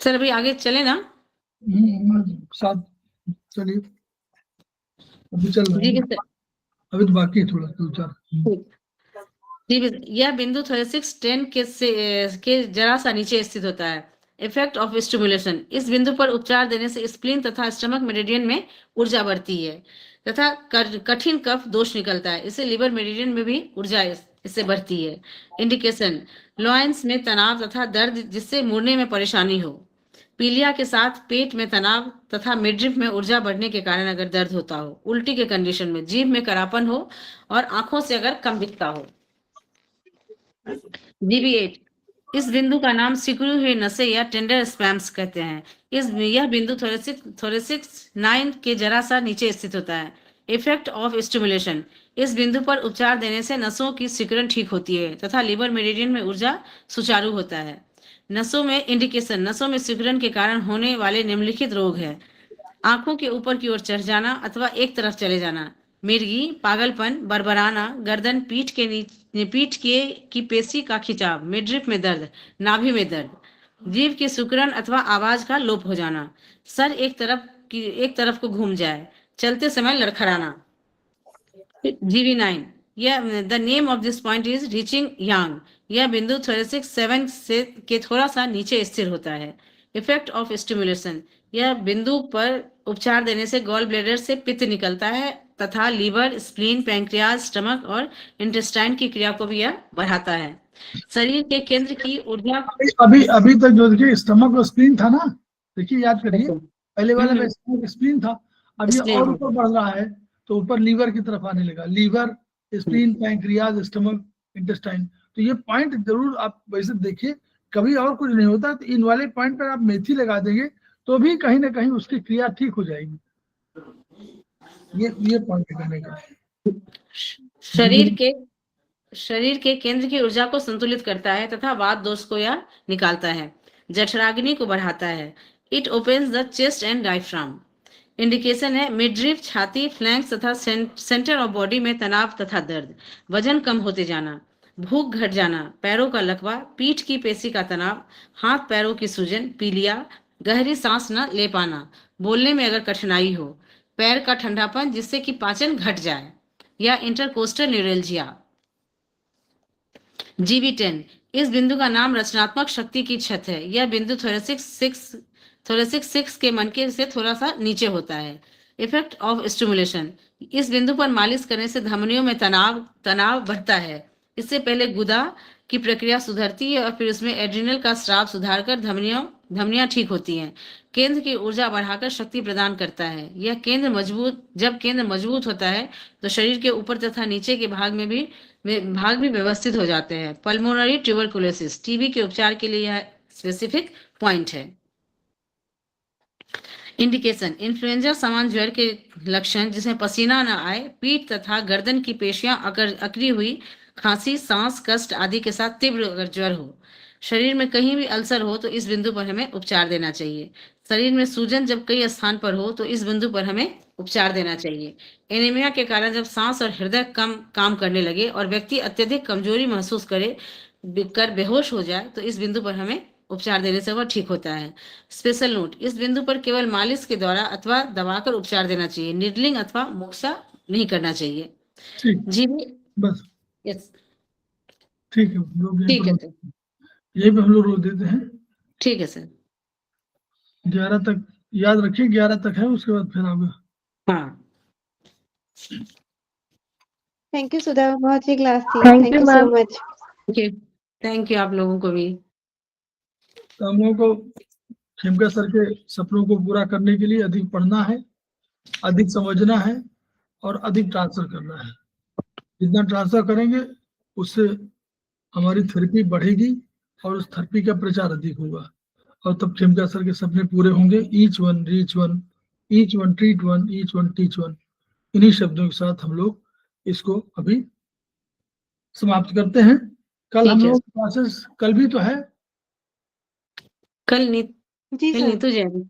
सर अभी आगे चले ना? साथ चलिए, अभी चल रहा है, अभी तो बाकी है थोड़ा 2-4। यह बिंदु थोरेसिक्स 10 के जरा सा नीचे स्थित होता है। इफेक्ट ऑफ स्टिमुलेशन, इस बिंदु पर उपचार देने से स्प्लीन तथा स्टमक मेरिडियन में ऊर्जा बढ़ती है तथा कठिन कफ दोष निकलता है, इससे लिवर मेरिडियन में भी ऊर्जा इससे बढ़ती है। इंडिकेशन, लॉइंस में तनाव तथा दर्द जिससे मुड़ने में परेशानी हो, पीलिया के साथ पेट में तनाव तथा मिडरिप में ऊर्जा बढ़ने के कारण अगर दर्द होता हो, उल्टी के कंडीशन में, जीभ में करापन हो और आंखों से अगर कम दिखता हो। GV8, इस बिंदु का नाम सिकुड़ी हुई नसें या टेंडर स्पैम्स कहते हैं। यह बिंदु थोरेसिक्स 9 के जरा सा नीचे स्थित होता है। इफेक्ट ऑफ स्टिमुलेशन, इस बिंदु पर उपचार देने से नसों की सिकुड़न ठीक होती है तथा लिवर मेरिडियन में ऊर्जा सुचारू होता है। नसों में इंडिकेशन, नसों में सिकुड़न के कारण होने वाले निम्नलिखित रोग है: आंखों के ऊपर की ओर चढ़ जाना अथवा एक तरफ चले जाना, मिर्गी, पागलपन, बरबराना, गर्दन, पीठ की पेशी का खिंचाव, मिडरिप में दर्द, नाभि में दर्द, जीभ की सिकुड़न अथवा आवाज का लोप हो जाना, सर एक तरफ को घूम जाए, चलते समय लड़खड़ाना। GV9, यह the name of this point is reaching yang, यह बिंदु थोरेसिक्स 7 से के थोड़ा सा नीचे स्थिर होता है। इफेक्ट ऑफ स्टिमुलेशन, यह बिंदु पर उपचार देने से गॉल ब्लैडर से पित्त निकलता है तथा लीवर, स्प्लीन, पैंक्रियाज, स्टमक और इंटेस्टाइन की क्रिया को भी यह बढ़ाता है। शरीर के केंद्र की ऊर्जा, अभी तक जो देखिए स्टमक और स्प्लीन था ना, देखिए याद करिए, पहले वाले में स्टमक स्प्लीन था, अब ये और ऊपर बढ़ रहा है तो ऊपर लीवर की तरफ आने लगा, liver, spleen, pancreas, stomach, intestine. तो ये पॉइंट जरूर आप वैसे देखिए, कभी और कुछ नहीं होता तो इन वाले पॉइंट पर आप मेथी लगा देंगे तो भी कहीं ना कहीं उसकी क्रिया ठीक हो जाएगी। ये पॉइंट कहने का, शरीर के केंद्र की ऊर्जा को संतुलित करता है तथा वात दोष को यह निकालता है, जठराग्नि को बढ़ाता है। It opens the chest and diaphragm. Indication है मिडरिप, छाती, फ्लैंक्स तथा सेंटर ऑफ बॉडी में तनाव तथा दर्द, वजन कम होते जाना, भूख घट जाना, पैरों का लकवा, पीठ की पेशी का तनाव, हाथ पैरों की सूजन, पीलिया, गहरी सांस न ले पाना, बोलने में अगर कठिनाई हो, पैर का ठंडापन जिससे कि पाचन घट जाए, या इंटरकोस्टल न्यूरल्जिया। GV10, इस बिंदु का नाम रचनात्मक शक्ति की छत है। यह बिंदु थोरेसिक्स थोरेसिक 6 के मनके से थोड़ा सा नीचे होता है। इफेक्ट ऑफ स्टिमुलेशन, इस बिंदु पर मालिश करने से धमनियों में तनाव बढ़ता है। इससे पहले गुदा की प्रक्रिया सुधरती है और फिर उसमें एड्रिनल का स्राव सुधार कर धमनियां ठीक होती हैं। केंद्र की ऊर्जा बढ़ाकर शक्ति प्रदान करता है। जब केंद्र मजबूत होता है तो शरीर के ऊपर तथा नीचे के भाग भी व्यवस्थित हो जाते हैं। पल्मोनरी ट्यूबरकुलोसिस, टीबी के उपचार के लिए यह स्पेसिफिक पॉइंट है। इंडिकेशन, इन्फ्लुएंजा समान ज्वर के लक्षण जिसमें पसीना न आए, पीठ तथा गर्दन की पेशियां अकड़ी हुई, खांसी, सांस कष्ट आदि के साथ तीव्र अगर ज्वर हो, शरीर में कहीं भी अल्सर हो तो इस बिंदु पर हमें उपचार देना चाहिए। शरीर में सूजन जब कई स्थान पर हो तो इस बिंदु पर हमें उपचार देना चाहिए। एनीमिया के कारण जब सांस और हृदय कम काम करने लगे और व्यक्ति अत्यधिक कमजोरी महसूस कर बेहोश हो जाए तो इस बिंदु पर हमें उपचार देने से वह ठीक होता है। स्पेशल नोट, इस बिंदु पर केवल मालिश के द्वारा अथवा दबाकर उपचार देना चाहिए। निडलिंग अथवा मोक्सा नहीं करना चाहिए। ठीक, जी बस यस, ठीक है, हम लोग ठीक है यही पे हम लोग रोक देते हैं। ठीक है सर। 11 तक याद रखिए, 11 तक है, उसके बाद फिर आगे। हाँ, थैंक यू सुधा, बहुत ही क्लास थी। Thank thank you, you so ma'am. Much. Thank you आप लोगों को भी। तो हम लोगों को खेमका सर के सपनों को पूरा करने के लिए अधिक पढ़ना है, अधिक समझना है और अधिक ट्रांसफर करना है। जितना ट्रांसफर करेंगे उससे हमारी थेरेपी बढ़ेगी और उस थेरेपी का प्रचार अधिक होगा और तब खेमका सर के सपने पूरे होंगे। Each one reach one, each one treat one, each one teach one. इन्हीं शब्दों के साथ हम लोग इसको अभी समाप्त करते हैं। कल हम लोग क्लासेस, कल भी तो है, कल जी सर। नीतू जयंती।